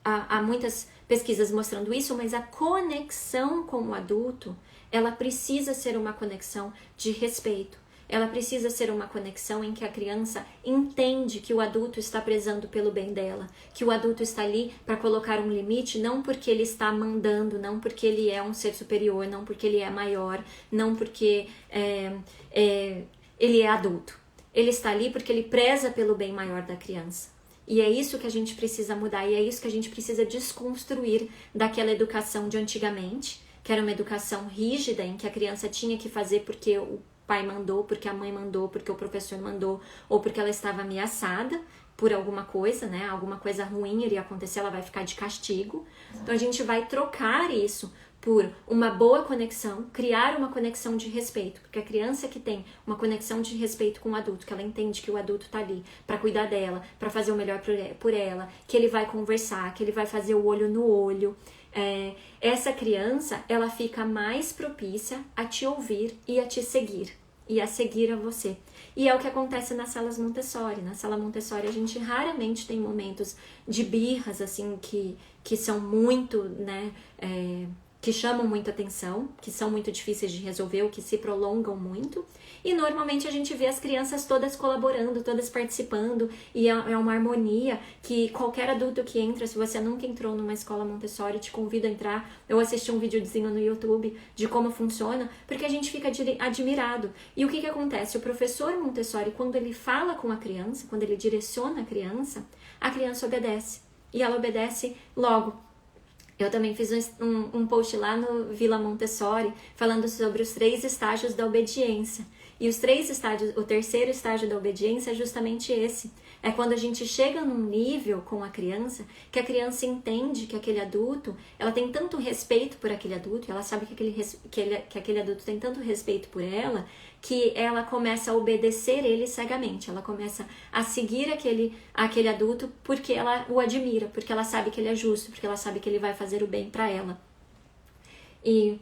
Há muitas pesquisas mostrando isso, mas a conexão com o adulto, ela precisa ser uma conexão de respeito. Ela precisa ser uma conexão em que a criança entende que o adulto está prezando pelo bem dela, que o adulto está ali para colocar um limite, não porque ele está mandando, não porque ele é um ser superior, não porque ele é maior, não porque ele é adulto. Ele está ali porque ele preza pelo bem maior da criança. E é isso que a gente precisa mudar, e é isso que a gente precisa desconstruir daquela educação de antigamente, que era uma educação rígida, em que a criança tinha que fazer porque o pai mandou, porque a mãe mandou, porque o professor mandou, ou porque ela estava ameaçada por alguma coisa, né? Alguma coisa ruim iria acontecer, ela vai ficar de castigo. Então a gente vai trocar isso por uma boa conexão, criar uma conexão de respeito, porque a criança que tem uma conexão de respeito com o adulto, que ela entende que o adulto tá ali para cuidar dela, para fazer o melhor por ela, que ele vai conversar, que ele vai fazer o olho no olho, essa criança, ela fica mais propícia a te ouvir e a te seguir, e a seguir a você. E é o que acontece nas salas Montessori. Na sala Montessori a gente raramente tem momentos de birras, assim, que são muito, né, que chamam muita atenção, que são muito difíceis de resolver, ou que se prolongam muito. E normalmente a gente vê as crianças todas colaborando, todas participando, e é uma harmonia que qualquer adulto que entra, se você nunca entrou numa escola Montessori, te convido a entrar. Eu assisti um videozinho no YouTube de como funciona, porque a gente fica admirado. E o que acontece? O professor Montessori, quando ele fala com a criança, quando ele direciona a criança obedece. E ela obedece logo. Eu também fiz um post lá no Vila Montessori falando sobre os 3 estágios da obediência. E os 3 estágios, o terceiro estágio da obediência é justamente esse. É quando a gente chega num nível com a criança, que a criança entende que aquele adulto, ela tem tanto respeito por aquele adulto, ela sabe que aquele adulto tem tanto respeito por ela, que ela começa a obedecer ele cegamente. Ela começa a seguir aquele adulto porque ela o admira, porque ela sabe que ele é justo, porque ela sabe que ele vai fazer o bem para ela. E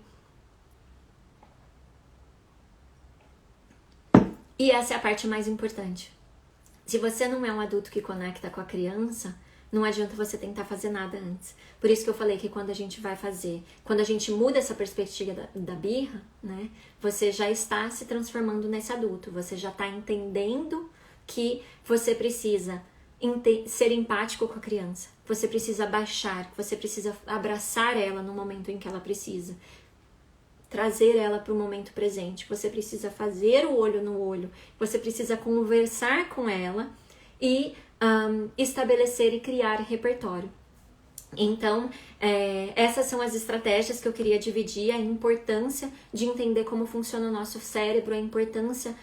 essa é a parte mais importante. Se você não é um adulto que conecta com a criança, não adianta você tentar fazer nada antes. Por isso que eu falei que quando a gente vai fazer, quando a gente muda essa perspectiva da birra, né, você já está se transformando nesse adulto, você já está entendendo que você precisa ser empático com a criança, você precisa baixar, você precisa abraçar ela no momento em que ela precisa, trazer ela para o momento presente, você precisa fazer o olho no olho, você precisa conversar com ela e estabelecer e criar repertório. Então, essas são as estratégias que eu queria dividir, a importância de entender como funciona o nosso cérebro, a importância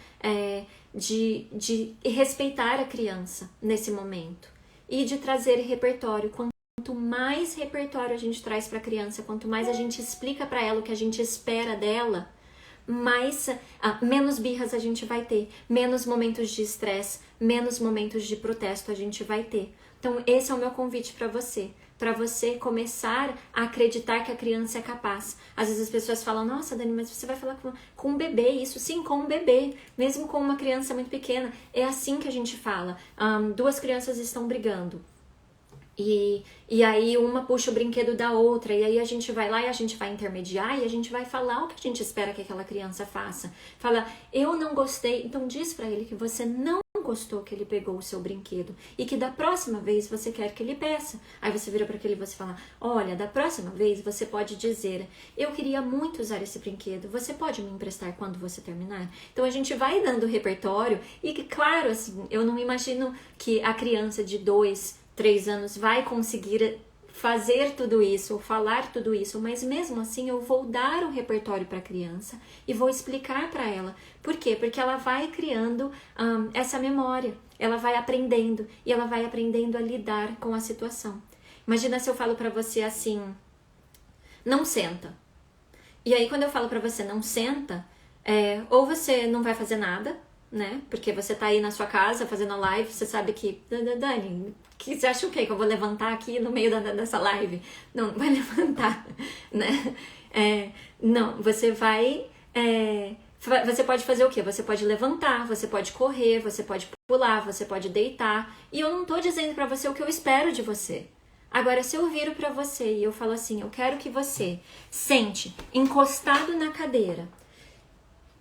de respeitar a criança nesse momento e de trazer repertório. Quanto mais repertório a gente traz para a criança, quanto mais a gente explica para ela o que a gente espera dela, menos birras a gente vai ter, menos momentos de estresse, menos momentos de protesto a gente vai ter. Então esse é o meu convite para você começar a acreditar que a criança é capaz. Às vezes as pessoas falam, nossa Dani, mas você vai falar com um bebê, isso sim, com um bebê, mesmo com uma criança muito pequena, é assim que a gente fala. 2 crianças estão brigando. E aí uma puxa o brinquedo da outra, e aí a gente vai lá e a gente vai intermediar e a gente vai falar o que a gente espera que aquela criança faça. Fala, eu não gostei, então diz pra ele que você não gostou que ele pegou o seu brinquedo e que da próxima vez você quer que ele peça. Aí você vira para aquele e você fala, olha, da próxima vez você pode dizer, eu queria muito usar esse brinquedo, você pode me emprestar quando você terminar? Então a gente vai dando repertório e que, claro, assim, eu não imagino que a criança de 2, 3 anos vai conseguir fazer tudo isso, ou falar tudo isso, mas mesmo assim eu vou dar o repertório para a criança e vou explicar para ela. Por quê? Porque ela vai criando essa memória, ela vai aprendendo e ela vai aprendendo a lidar com a situação. Imagina se eu falo para você assim, não senta. E aí quando eu falo para você não senta, ou você não vai fazer nada, né? Porque você tá aí na sua casa fazendo a live, você sabe que, Dani, que você acha o quê? Que eu vou levantar aqui no meio dessa live? Não vai levantar, né? Não, você vai... você pode fazer o quê? Você pode levantar, você pode correr, você pode pular, você pode deitar. E eu não tô dizendo pra você o que eu espero de você. Agora, se eu viro pra você e eu falo assim, eu quero que você sente encostado na cadeira,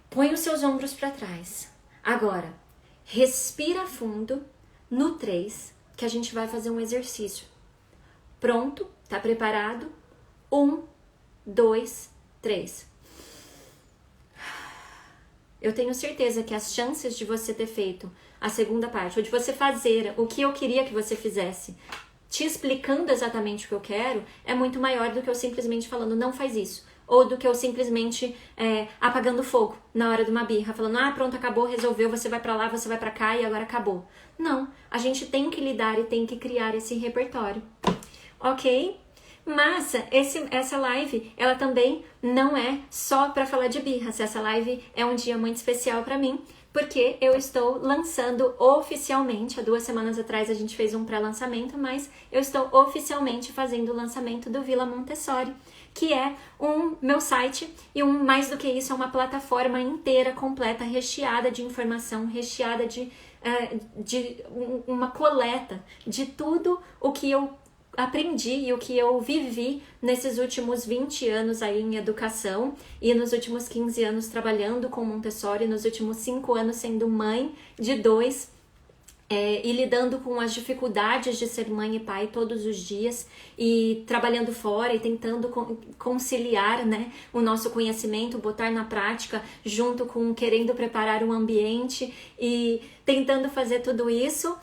põe os seus ombros pra trás. Agora, respira fundo no 3, que a gente vai fazer um exercício. Pronto? Tá preparado? 1, 2, 3. Eu tenho certeza que as chances de você ter feito a segunda parte, ou de você fazer o que eu queria que você fizesse, te explicando exatamente o que eu quero, é muito maior do que eu simplesmente falando, não faz isso. Ou do que eu simplesmente apagando fogo na hora de uma birra, falando, pronto, acabou, resolveu, você vai pra lá, você vai pra cá e agora acabou. Não, a gente tem que lidar e tem que criar esse repertório, ok? Mas essa live, ela também não é só pra falar de birras. Essa live é um dia muito especial pra mim, porque eu estou lançando oficialmente. Há 2 semanas atrás a gente fez um pré-lançamento, mas eu estou oficialmente fazendo o lançamento do Vila Montessori, que é meu site e mais do que isso, é uma plataforma inteira, completa, recheada de informação, recheada de uma coleta de tudo o que eu aprendi e o que eu vivi nesses últimos 20 anos aí em educação e nos últimos 15 anos trabalhando com Montessori, nos últimos 5 anos sendo mãe de 2 e lidando com as dificuldades de ser mãe e pai todos os dias e trabalhando fora e tentando conciliar, né, o nosso conhecimento, botar na prática junto com querendo preparar um ambiente e tentando fazer tudo isso,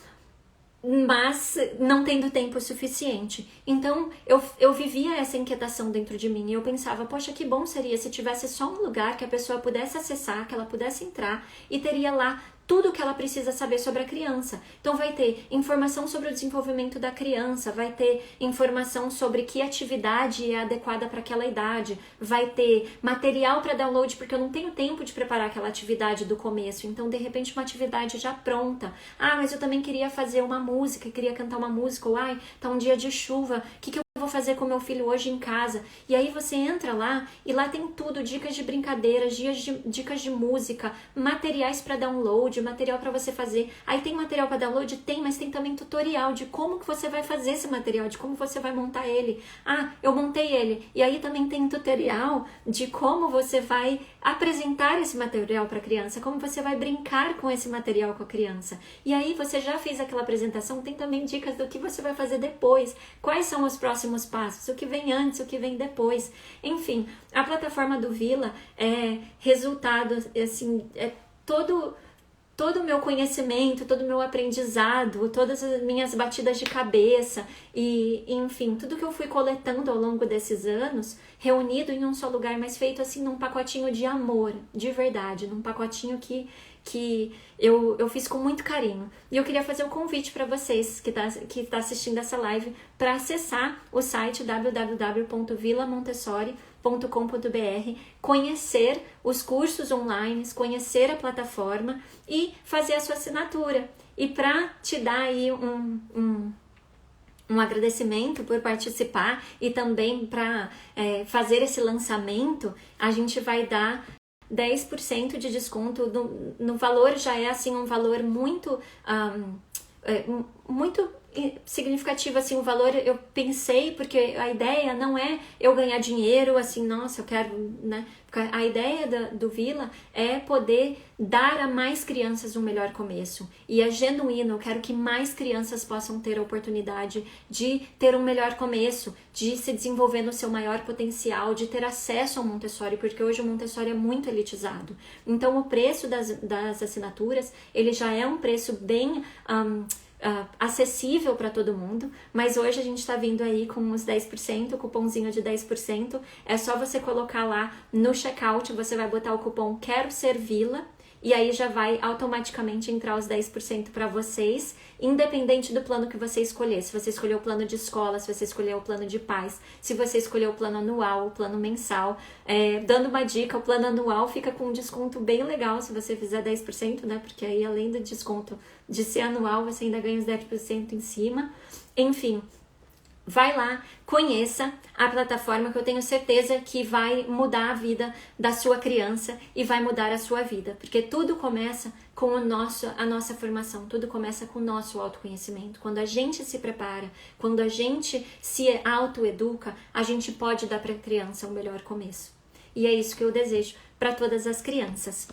mas não tendo tempo suficiente. Então eu vivia essa inquietação dentro de mim e eu pensava, poxa, que bom seria se tivesse só um lugar que a pessoa pudesse acessar, que ela pudesse entrar e teria lá tudo o que ela precisa saber sobre a criança. Então vai ter informação sobre o desenvolvimento da criança, vai ter informação sobre que atividade é adequada para aquela idade, vai ter material para download, porque eu não tenho tempo de preparar aquela atividade do começo, então de repente uma atividade já pronta. Ah, mas eu também queria fazer uma música, queria cantar uma música, ou ai, tá um dia de chuva, o que eu vou fazer com meu filho hoje em casa? E aí você entra lá e lá tem tudo, dicas de brincadeiras, dicas de música, materiais para download, material para você fazer. Aí tem material para download? Tem, mas tem também tutorial de como que você vai fazer esse material, de como você vai montar ele. Ah, eu montei ele. E aí também tem tutorial de como você vai apresentar esse material para a criança, como você vai brincar com esse material com a criança. E aí você já fez aquela apresentação, tem também dicas do que você vai fazer depois, quais são os próximos passos, o que vem antes, o que vem depois. Enfim, a plataforma do Vila é resultado, assim, é todo o meu conhecimento, todo o meu aprendizado, todas as minhas batidas de cabeça e, enfim, tudo que eu fui coletando ao longo desses anos, reunido em um só lugar, mas feito assim num pacotinho de amor, de verdade, num pacotinho que eu fiz com muito carinho. E eu queria fazer um convite para vocês que tá assistindo essa live para acessar o site www.vilamontessori.com.br, conhecer os cursos online, conhecer a plataforma e fazer a sua assinatura. E para te dar aí um agradecimento por participar e também para fazer esse lançamento, a gente vai dar 10% de desconto no valor. Já é assim um valor muito muito significativo, assim, o valor eu pensei, porque a ideia não é eu ganhar dinheiro, assim, nossa, eu quero, né, a ideia do Vila é poder dar a mais crianças um melhor começo, e é genuíno, eu quero que mais crianças possam ter a oportunidade de ter um melhor começo, de se desenvolver no seu maior potencial, de ter acesso ao Montessori, porque hoje o Montessori é muito elitizado, então o preço das assinaturas, ele já é um preço bem acessível para todo mundo, mas hoje a gente está vindo aí com uns 10%, o cupomzinho de 10%, é só você colocar lá no checkout, você vai botar o cupom Quero Ser Vila, e aí já vai automaticamente entrar os 10% para vocês, independente do plano que você escolher. Se você escolher o plano de escola, se você escolher o plano de pais, se você escolher o plano anual, o plano mensal. Dando uma dica, o plano anual fica com um desconto bem legal se você fizer 10%, né? Porque aí além do desconto de ser anual, você ainda ganha os 10% em cima. Enfim, vai lá, conheça a plataforma que eu tenho certeza que vai mudar a vida da sua criança e vai mudar a sua vida, porque tudo começa com a nossa formação, tudo começa com o nosso autoconhecimento. Quando a gente se prepara, quando a gente se autoeduca, a gente pode dar para a criança um melhor começo. E é isso que eu desejo para todas as crianças.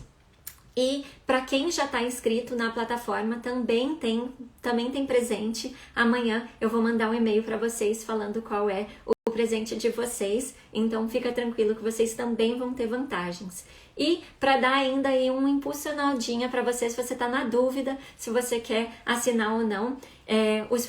E para quem já está inscrito na plataforma, também tem presente. Amanhã eu vou mandar um e-mail para vocês falando qual é o presente de vocês. Então fica tranquilo que vocês também vão ter vantagens. E para dar ainda aí uma impulsionadinha para você, se você está na dúvida se você quer assinar ou não, os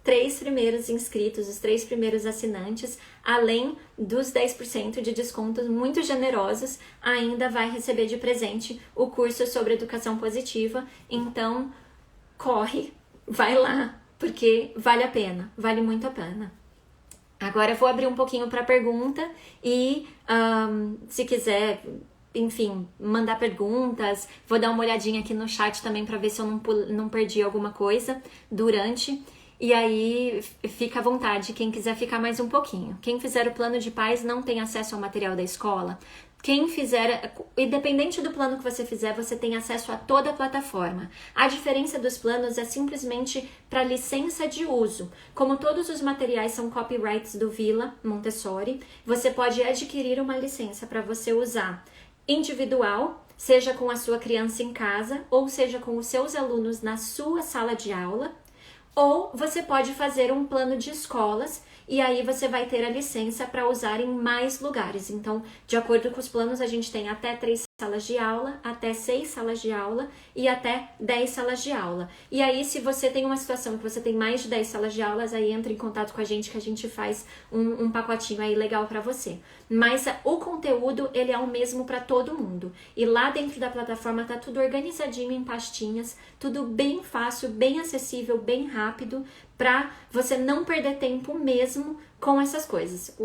três primeiros inscritos, os 3 primeiros assinantes, além dos 10% de descontos muito generosos, ainda vai receber de presente o curso sobre educação positiva. Então, corre, vai lá, porque vale a pena, vale muito a pena. Agora eu vou abrir um pouquinho para pergunta e se quiser enfim, mandar perguntas. Vou dar uma olhadinha aqui no chat também para ver se eu não perdi alguma coisa durante. E aí, fica à vontade, quem quiser ficar mais um pouquinho. Quem fizer o plano de paz não tem acesso ao material da escola. Quem fizer, independente do plano que você fizer, você tem acesso a toda a plataforma. A diferença dos planos é simplesmente para licença de uso. Como todos os materiais são copyrights do Villa Montessori, você pode adquirir uma licença para você usar individual, seja com a sua criança em casa, ou seja com os seus alunos na sua sala de aula, ou você pode fazer um plano de escolas e aí você vai ter a licença para usar em mais lugares. Então, de acordo com os planos, a gente tem até 3 salas de aula, até 6 salas de aula e até 10 salas de aula. E aí, se você tem uma situação que você tem mais de 10 salas de aulas, aí entra em contato com a gente que a gente faz um pacotinho aí legal para você. Mas o conteúdo, ele é o mesmo para todo mundo. E lá dentro da plataforma tá tudo organizadinho em pastinhas, tudo bem fácil, bem acessível, bem rápido, para você não perder tempo mesmo com essas coisas.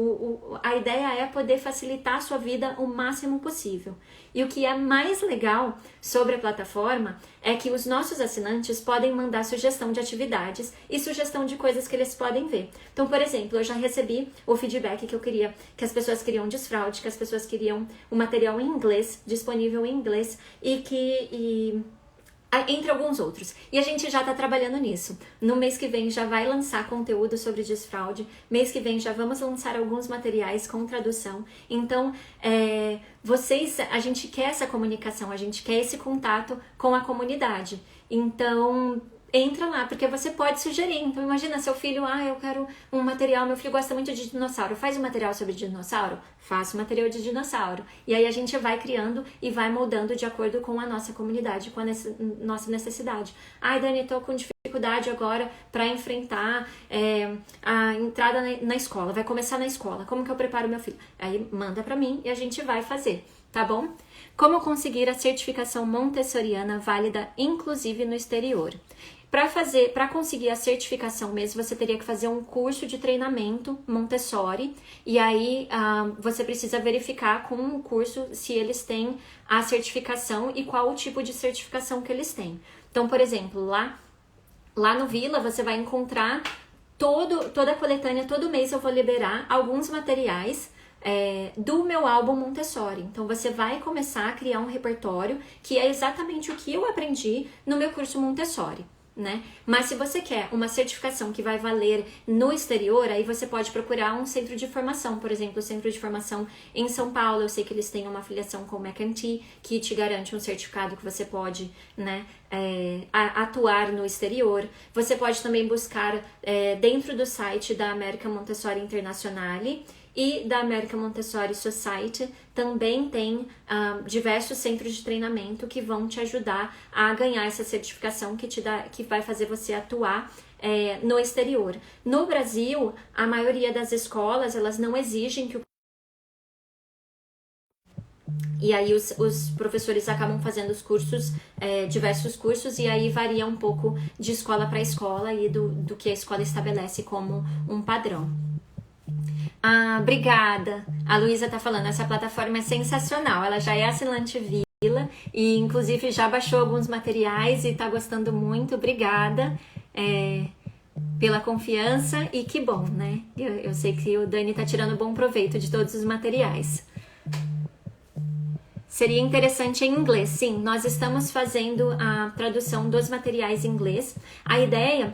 A ideia é poder facilitar a sua vida o máximo possível. E o que é mais legal sobre a plataforma é que os nossos assinantes podem mandar sugestão de atividades e sugestão de coisas que eles podem ver. Então, por exemplo, eu já recebi o feedback que eu queria, que as pessoas queriam desfraude, que as pessoas queriam o material em inglês, disponível em inglês, entre alguns outros. E a gente já está trabalhando nisso. No mês que vem já vai lançar conteúdo sobre desfraude. Mês que vem já vamos lançar alguns materiais com tradução. Então, a gente quer essa comunicação, a gente quer esse contato com a comunidade. Então, entra lá, porque você pode sugerir. Então, imagina seu filho, eu quero um material, meu filho gosta muito de dinossauro, faz um material sobre dinossauro? Faça um material de dinossauro. E aí a gente vai criando e vai moldando de acordo com a nossa comunidade, com a nossa necessidade. Dani, tô com dificuldade agora para enfrentar a entrada na escola, vai começar na escola, como que eu preparo meu filho? Aí manda para mim e a gente vai fazer, tá bom? Como conseguir a certificação montessoriana válida, inclusive no exterior? Para conseguir a certificação mesmo, você teria que fazer um curso de treinamento Montessori, e aí você precisa verificar com o curso se eles têm a certificação e qual o tipo de certificação que eles têm. Então, por exemplo, lá no Villa você vai encontrar toda a coletânea, todo mês eu vou liberar alguns materiais do meu álbum Montessori. Então você vai começar a criar um repertório que é exatamente o que eu aprendi no meu curso Montessori, né? Mas se você quer uma certificação que vai valer no exterior, aí você pode procurar um centro de formação, por exemplo, o centro de formação em São Paulo. Eu sei que eles têm uma afiliação com o McEntee, que te garante um certificado que você pode, né, atuar no exterior. Você pode também buscar dentro do site da American Montessori Internationale e da American Montessori Society, também tem diversos centros de treinamento que vão te ajudar a ganhar essa certificação que vai fazer você atuar no exterior. No Brasil, a maioria das escolas, elas não exigem que e aí os professores acabam fazendo os cursos, diversos cursos, e aí varia um pouco de escola para escola e do que a escola estabelece como um padrão. Obrigada. A Luísa tá falando, essa plataforma é sensacional. Ela já é assinante Villa e inclusive já baixou alguns materiais e tá gostando muito. Obrigada pela confiança e que bom, né? Eu sei que o Dani tá tirando bom proveito de todos os materiais. Seria interessante em inglês, sim. Nós estamos fazendo a tradução dos materiais em inglês. A ideia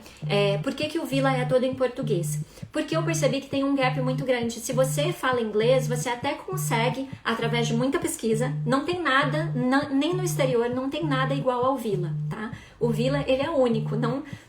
por que o Villa é todo em português? Porque eu percebi que tem um gap muito grande. Se você fala inglês, você até consegue, através de muita pesquisa, não tem nada, nem no exterior, não tem nada igual ao Villa, tá? O Villa, ele é único.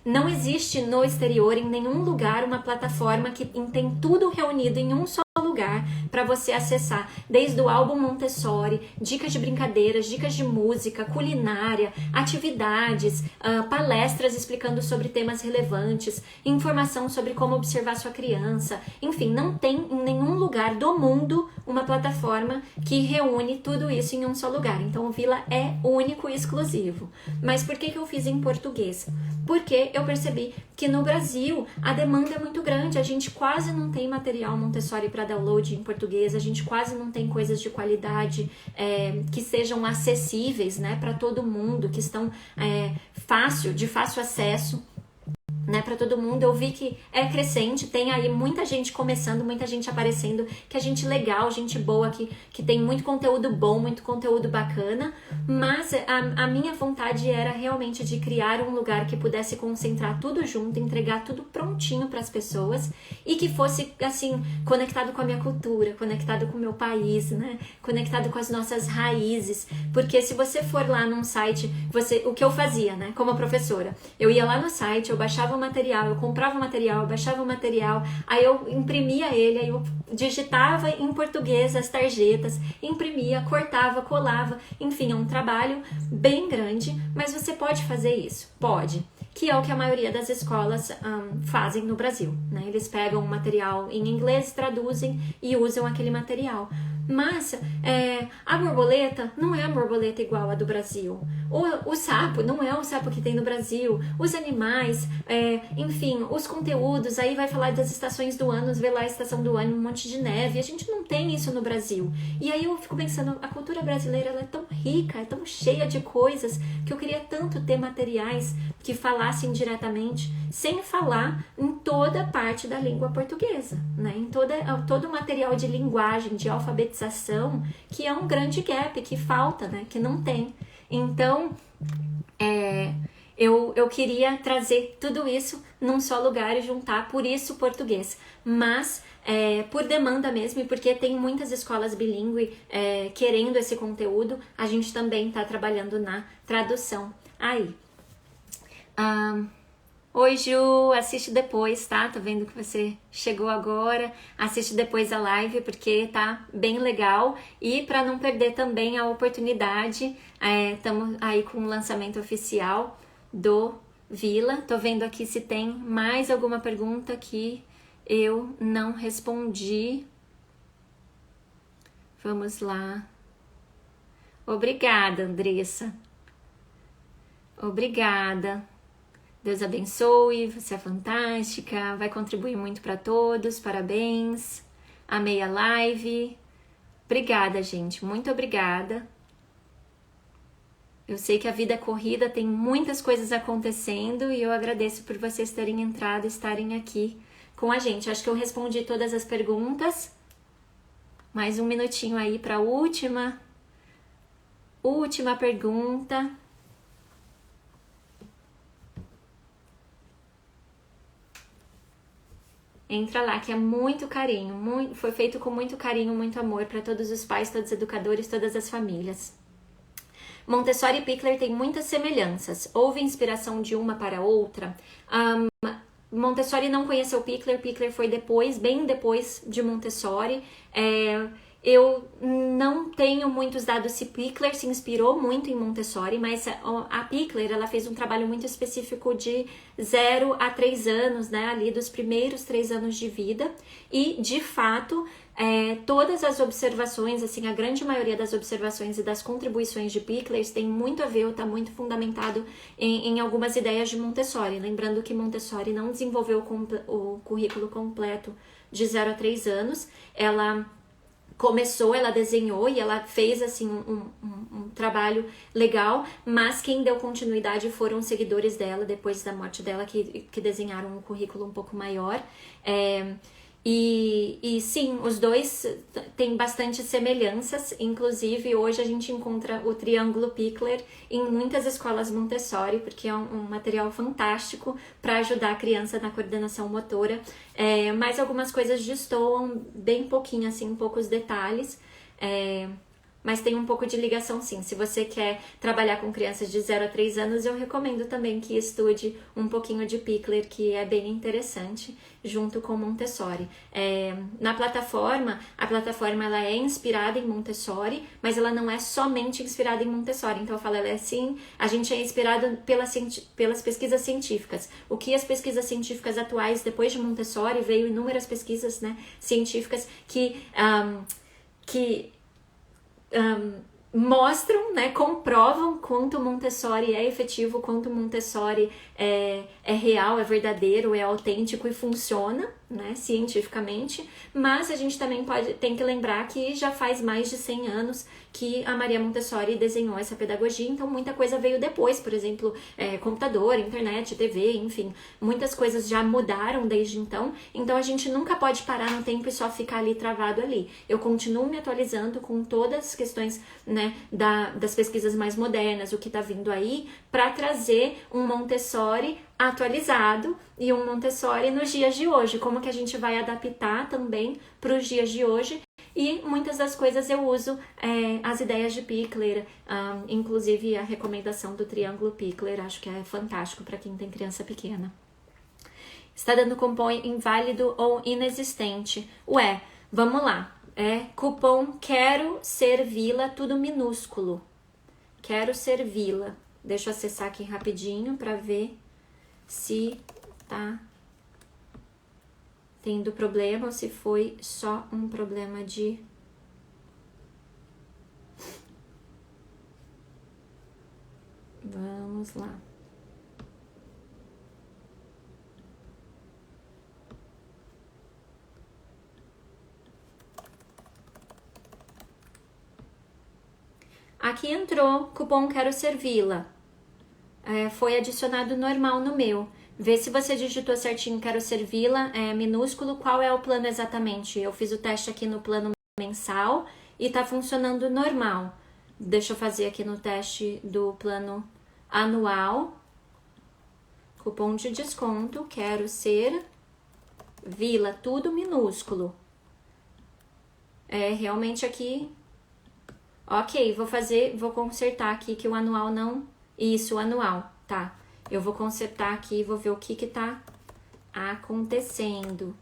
Não existe no exterior, em nenhum lugar, uma plataforma que tem tudo reunido em um só lugar para você acessar, desde o álbum Montessori, dicas de brincadeiras, dicas de música, culinária, atividades, palestras explicando sobre temas relevantes, informação sobre como observar sua criança. Enfim, não tem em nenhum lugar do mundo uma plataforma que reúne tudo isso em um só lugar. Então o Villa é único e exclusivo. Mas por que eu fiz em português? Porque eu percebi que no Brasil a demanda é muito grande, a gente quase não tem material Montessori para dar download em português, a gente quase não tem coisas de qualidade que sejam acessíveis, né, para todo mundo, que estão de fácil acesso, né, para todo mundo. Eu vi que é crescente, tem aí muita gente começando, muita gente aparecendo, que é gente legal, gente boa, que tem muito conteúdo bom, muito conteúdo bacana, mas a minha vontade era realmente de criar um lugar que pudesse concentrar tudo junto, entregar tudo prontinho para as pessoas e que fosse, assim, conectado com a minha cultura, conectado com o meu país, né, conectado com as nossas raízes, porque se você for lá num site, o que eu fazia, né, como professora, eu ia lá no site, eu baixava o material, eu comprava o material, eu baixava o material, aí eu imprimia ele, aí eu digitava em português as tarjetas, imprimia, cortava, colava, enfim, é um trabalho bem grande, mas você pode fazer isso? Pode, que é o que a maioria das escolas fazem no Brasil, né? Eles pegam um material em inglês, traduzem e usam aquele material. Mas a borboleta não é a borboleta igual a do Brasil. O sapo não é o sapo que tem no Brasil. Os animais, enfim, os conteúdos, aí vai falar das estações do ano, vê lá a estação do ano, um monte de neve. A gente não tem isso no Brasil. E aí eu fico pensando, a cultura brasileira ela é tão rica, é tão cheia de coisas, que eu queria tanto ter materiais que falassem diretamente, sem falar em toda a parte da língua portuguesa, né? Em todo o material de linguagem, de alfabetização, que é um grande gap, que falta, né? Que não tem. Então, eu queria trazer tudo isso num só lugar e juntar, por isso português. Mas, por demanda mesmo, e porque tem muitas escolas bilíngue querendo esse conteúdo, a gente também está trabalhando na tradução aí. Oi, Ju, assiste depois, tá? Tô vendo que você chegou agora, assiste depois a live porque tá bem legal e para não perder também a oportunidade, estamos aí com o lançamento oficial do Vila. Tô vendo aqui se tem mais alguma pergunta que eu não respondi. Vamos lá. Obrigada, Andressa. Obrigada. Deus abençoe, você é fantástica, vai contribuir muito para todos, parabéns, amei a live. Obrigada, gente, muito obrigada. Eu sei que a vida é corrida, tem muitas coisas acontecendo e eu agradeço por vocês terem entrado e estarem aqui com a gente. Acho que eu respondi todas as perguntas. Mais um minutinho aí para a última pergunta. Entra lá, que é muito carinho, foi feito com muito carinho, muito amor para todos os pais, todos os educadores, todas as famílias. Montessori e Pickler têm muitas semelhanças. Houve inspiração de uma para outra? Montessori não conheceu Pickler, Pickler foi depois, bem depois de Montessori. Eu não tenho muitos dados se Pickler se inspirou muito em Montessori, mas a Pickler ela fez um trabalho muito específico de 0 a 3 anos, né, ali dos primeiros 3 anos de vida, e de fato todas as observações, assim, a grande maioria das observações e das contribuições de Pickler tem muito a ver, está muito fundamentado em algumas ideias de Montessori, lembrando que Montessori não desenvolveu o currículo completo de 0 a 3 anos, ela desenhou e ela fez assim um trabalho legal, mas quem deu continuidade foram os seguidores dela depois da morte dela que desenharam um currículo um pouco maior. E sim, os dois têm bastante semelhanças, inclusive hoje a gente encontra o triângulo Pickler em muitas escolas Montessori, porque é um material fantástico para ajudar a criança na coordenação motora, mas algumas coisas destoam bem pouquinho, assim, poucos detalhes, mas tem um pouco de ligação sim. Se você quer trabalhar com crianças de 0 a 3 anos, eu recomendo também que estude um pouquinho de Pickler, que é bem interessante, junto com Montessori. A plataforma ela é inspirada em Montessori, mas ela não é somente inspirada em Montessori. Então eu falo, a gente é inspirado pelas pesquisas científicas. O que as pesquisas científicas atuais, depois de Montessori, veio inúmeras pesquisas, né, científicas que mostram, né, comprovam quanto Montessori é efetivo, quanto Montessori é real, é verdadeiro, é autêntico e funciona, né, cientificamente, mas a gente também tem que lembrar que já faz mais de 100 anos que a Maria Montessori desenhou essa pedagogia, então muita coisa veio depois, por exemplo, computador, internet, TV, enfim, muitas coisas já mudaram desde então a gente nunca pode parar no tempo e só ficar ali travado ali. Eu continuo me atualizando com todas as questões, né, das pesquisas mais modernas, o que tá vindo aí, para trazer um Montessori atualizado e um Montessori nos dias de hoje, como que a gente vai adaptar também para os dias de hoje. E muitas das coisas eu uso as ideias de Pickler, inclusive a recomendação do triângulo Pickler, acho que é fantástico para quem tem criança pequena. Está dando cupom inválido ou inexistente. Ué, vamos lá. Cupom quero servi-la, tudo minúsculo. Quero servi-la. Deixa eu acessar aqui rapidinho para ver se tá tendo problema ou se foi só um problema de... Vamos lá. Aqui entrou cupom quero servi-la. Foi adicionado normal no meu. Vê se você digitou certinho quero servi-la, minúsculo, qual é o plano exatamente. Eu fiz o teste aqui no plano mensal e tá funcionando normal. Deixa eu fazer aqui no teste do plano anual. Cupom de desconto, quero servi-la, tudo minúsculo. Realmente aqui... Ok, vou consertar aqui que o anual não... Isso, o anual, tá. Eu vou consertar aqui e vou ver o que tá acontecendo.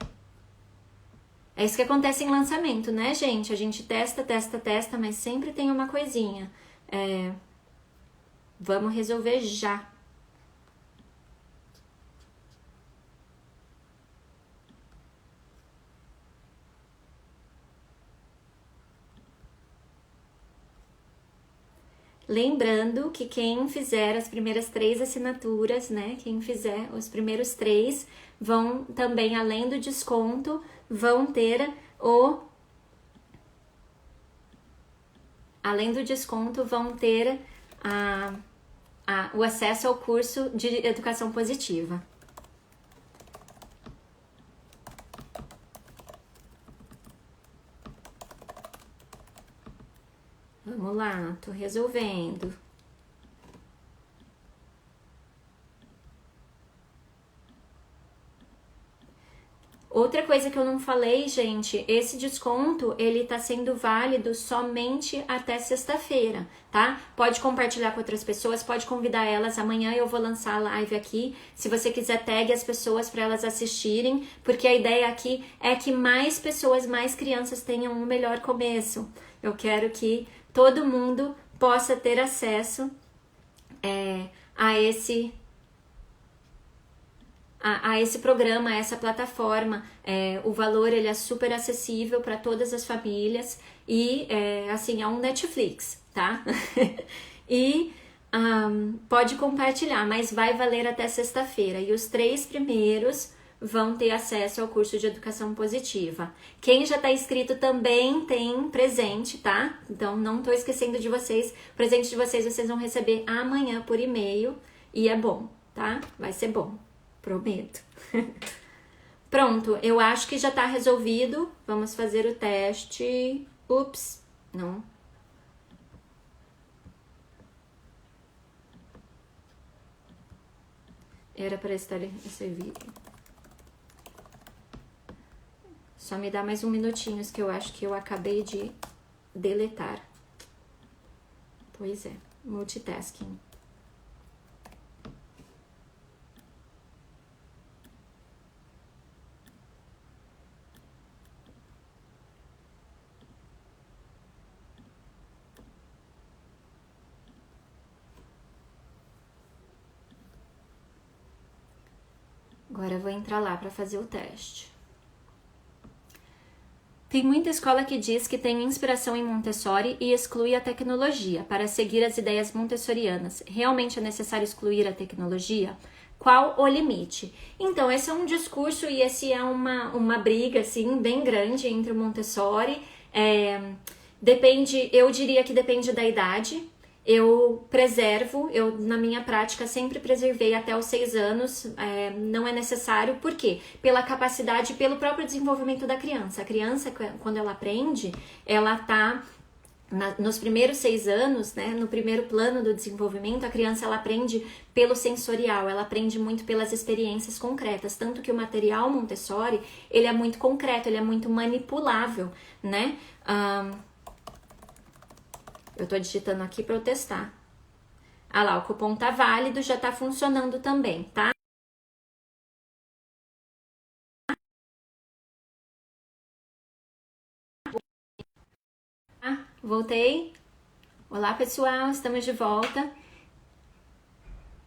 É isso que acontece em lançamento, né, gente? A gente testa, mas sempre tem uma coisinha. Vamos resolver já. Lembrando que quem fizer as primeiras 3 assinaturas, né? Quem fizer os primeiros 3 vão também, além do desconto, vão ter além do desconto, vão ter o acesso ao curso de educação positiva. Vamos lá, tô resolvendo. Outra coisa que eu não falei, gente, esse desconto, ele tá sendo válido somente até sexta-feira, tá? Pode compartilhar com outras pessoas, pode convidar elas. Amanhã eu vou lançar a live aqui. Se você quiser, tague as pessoas para elas assistirem, porque a ideia aqui é que mais pessoas, mais crianças tenham um melhor começo. Eu quero que todo mundo possa ter acesso a esse programa, a essa plataforma. O valor ele é super acessível para todas as famílias e assim, é um Netflix, tá? E pode compartilhar, mas vai valer até sexta-feira. E os 3 primeiros vão ter acesso ao curso de educação positiva. Quem já está inscrito também tem presente, tá? Então não tô esquecendo de vocês. O presente de vocês vão receber amanhã por e-mail e é bom, tá? Vai ser bom. Prometo. Pronto, eu acho que já tá resolvido. Vamos fazer o teste. Ups, não. Era para estar servido. Só me dá mais um minutinho, que eu acho que eu acabei de deletar. Pois é, multitasking. Agora eu vou entrar lá para fazer o teste. Tem muita escola que diz que tem inspiração em Montessori e exclui a tecnologia para seguir as ideias montessorianas. Realmente é necessário excluir a tecnologia? Qual o limite? Então, esse é um discurso e esse é uma briga, assim, bem grande entre o Montessori. Eu diria que depende da idade. Eu preservo, na minha prática sempre preservei até os 6 anos, não é necessário, por quê? Pela capacidade, pelo próprio desenvolvimento da criança. A criança, quando ela aprende, ela tá nos primeiros 6 anos, né, no primeiro plano do desenvolvimento, a criança ela aprende pelo sensorial, ela aprende muito pelas experiências concretas, tanto que o material Montessori, ele é muito concreto, ele é muito manipulável, né? Eu tô digitando aqui para eu testar. Ah lá, o cupom tá válido, já tá funcionando também, tá? Voltei. Olá, pessoal, estamos de volta.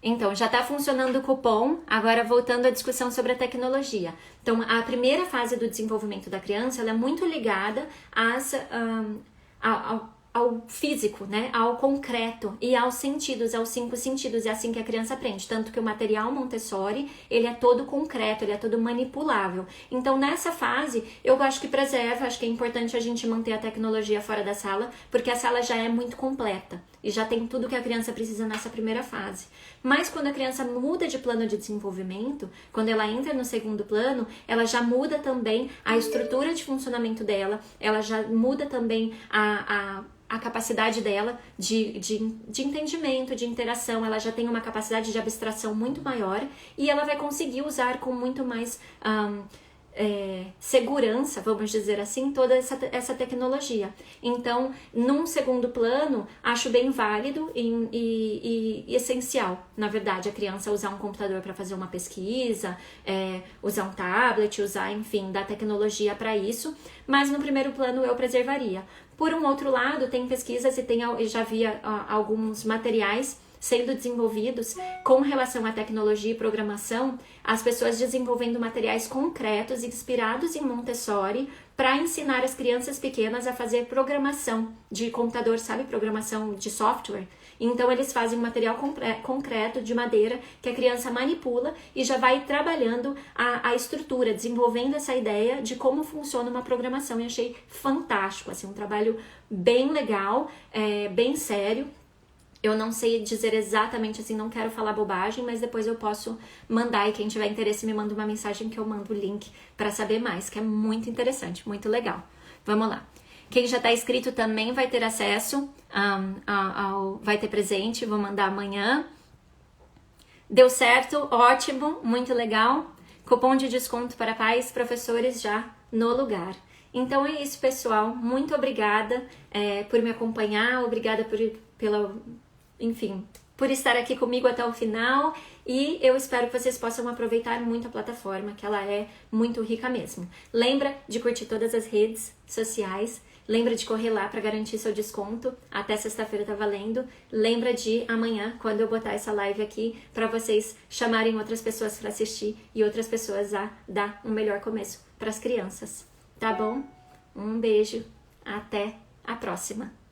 Então, já está funcionando o cupom, agora voltando à discussão sobre a tecnologia. Então, a primeira fase do desenvolvimento da criança, ela é muito ligada ao físico, né? Ao concreto e aos sentidos, aos 5 sentidos. É assim que a criança aprende. Tanto que o material Montessori, ele é todo concreto, ele é todo manipulável. Então, nessa fase, eu acho que preserva, acho que é importante a gente manter a tecnologia fora da sala, porque a sala já é muito completa e já tem tudo que a criança precisa nessa primeira fase. Mas quando a criança muda de plano de desenvolvimento, quando ela entra no segundo plano, ela já muda também a estrutura de funcionamento dela, ela já muda também a capacidade dela de entendimento, de interação, ela já tem uma capacidade de abstração muito maior e ela vai conseguir usar com muito mais segurança, vamos dizer assim, toda essa tecnologia. Então, num segundo plano, acho bem válido e essencial, na verdade, a criança usar um computador para fazer uma pesquisa, usar um tablet, usar, enfim, da tecnologia para isso, mas no primeiro plano eu preservaria. Por um outro lado, tem pesquisas e já havia alguns materiais sendo desenvolvidos com relação à tecnologia e programação, as pessoas desenvolvendo materiais concretos inspirados em Montessori para ensinar as crianças pequenas a fazer programação de computador, sabe? Programação de software. Então, eles fazem um material concreto de madeira que a criança manipula e já vai trabalhando a estrutura, desenvolvendo essa ideia de como funciona uma programação. E achei fantástico, assim, um trabalho bem legal, bem sério. Eu não sei dizer exatamente assim, não quero falar bobagem, mas depois eu posso mandar e quem tiver interesse me manda uma mensagem que eu mando o link para saber mais, que é muito interessante, muito legal. Vamos lá. Quem já está inscrito também vai ter acesso, vai ter presente, vou mandar amanhã. Deu certo, ótimo, muito legal. Cupom de desconto para pais, professores já no lugar. Então é isso, pessoal. Muito obrigada por me acompanhar, obrigada por estar aqui comigo até o final e eu espero que vocês possam aproveitar muito a plataforma, que ela é muito rica mesmo. Lembra de curtir todas as redes sociais, lembra de correr lá para garantir seu desconto, até sexta-feira tá valendo. Lembra de amanhã, quando eu botar essa live aqui, para vocês chamarem outras pessoas para assistir e outras pessoas a dar um melhor começo para as crianças, tá bom? Um beijo, até a próxima!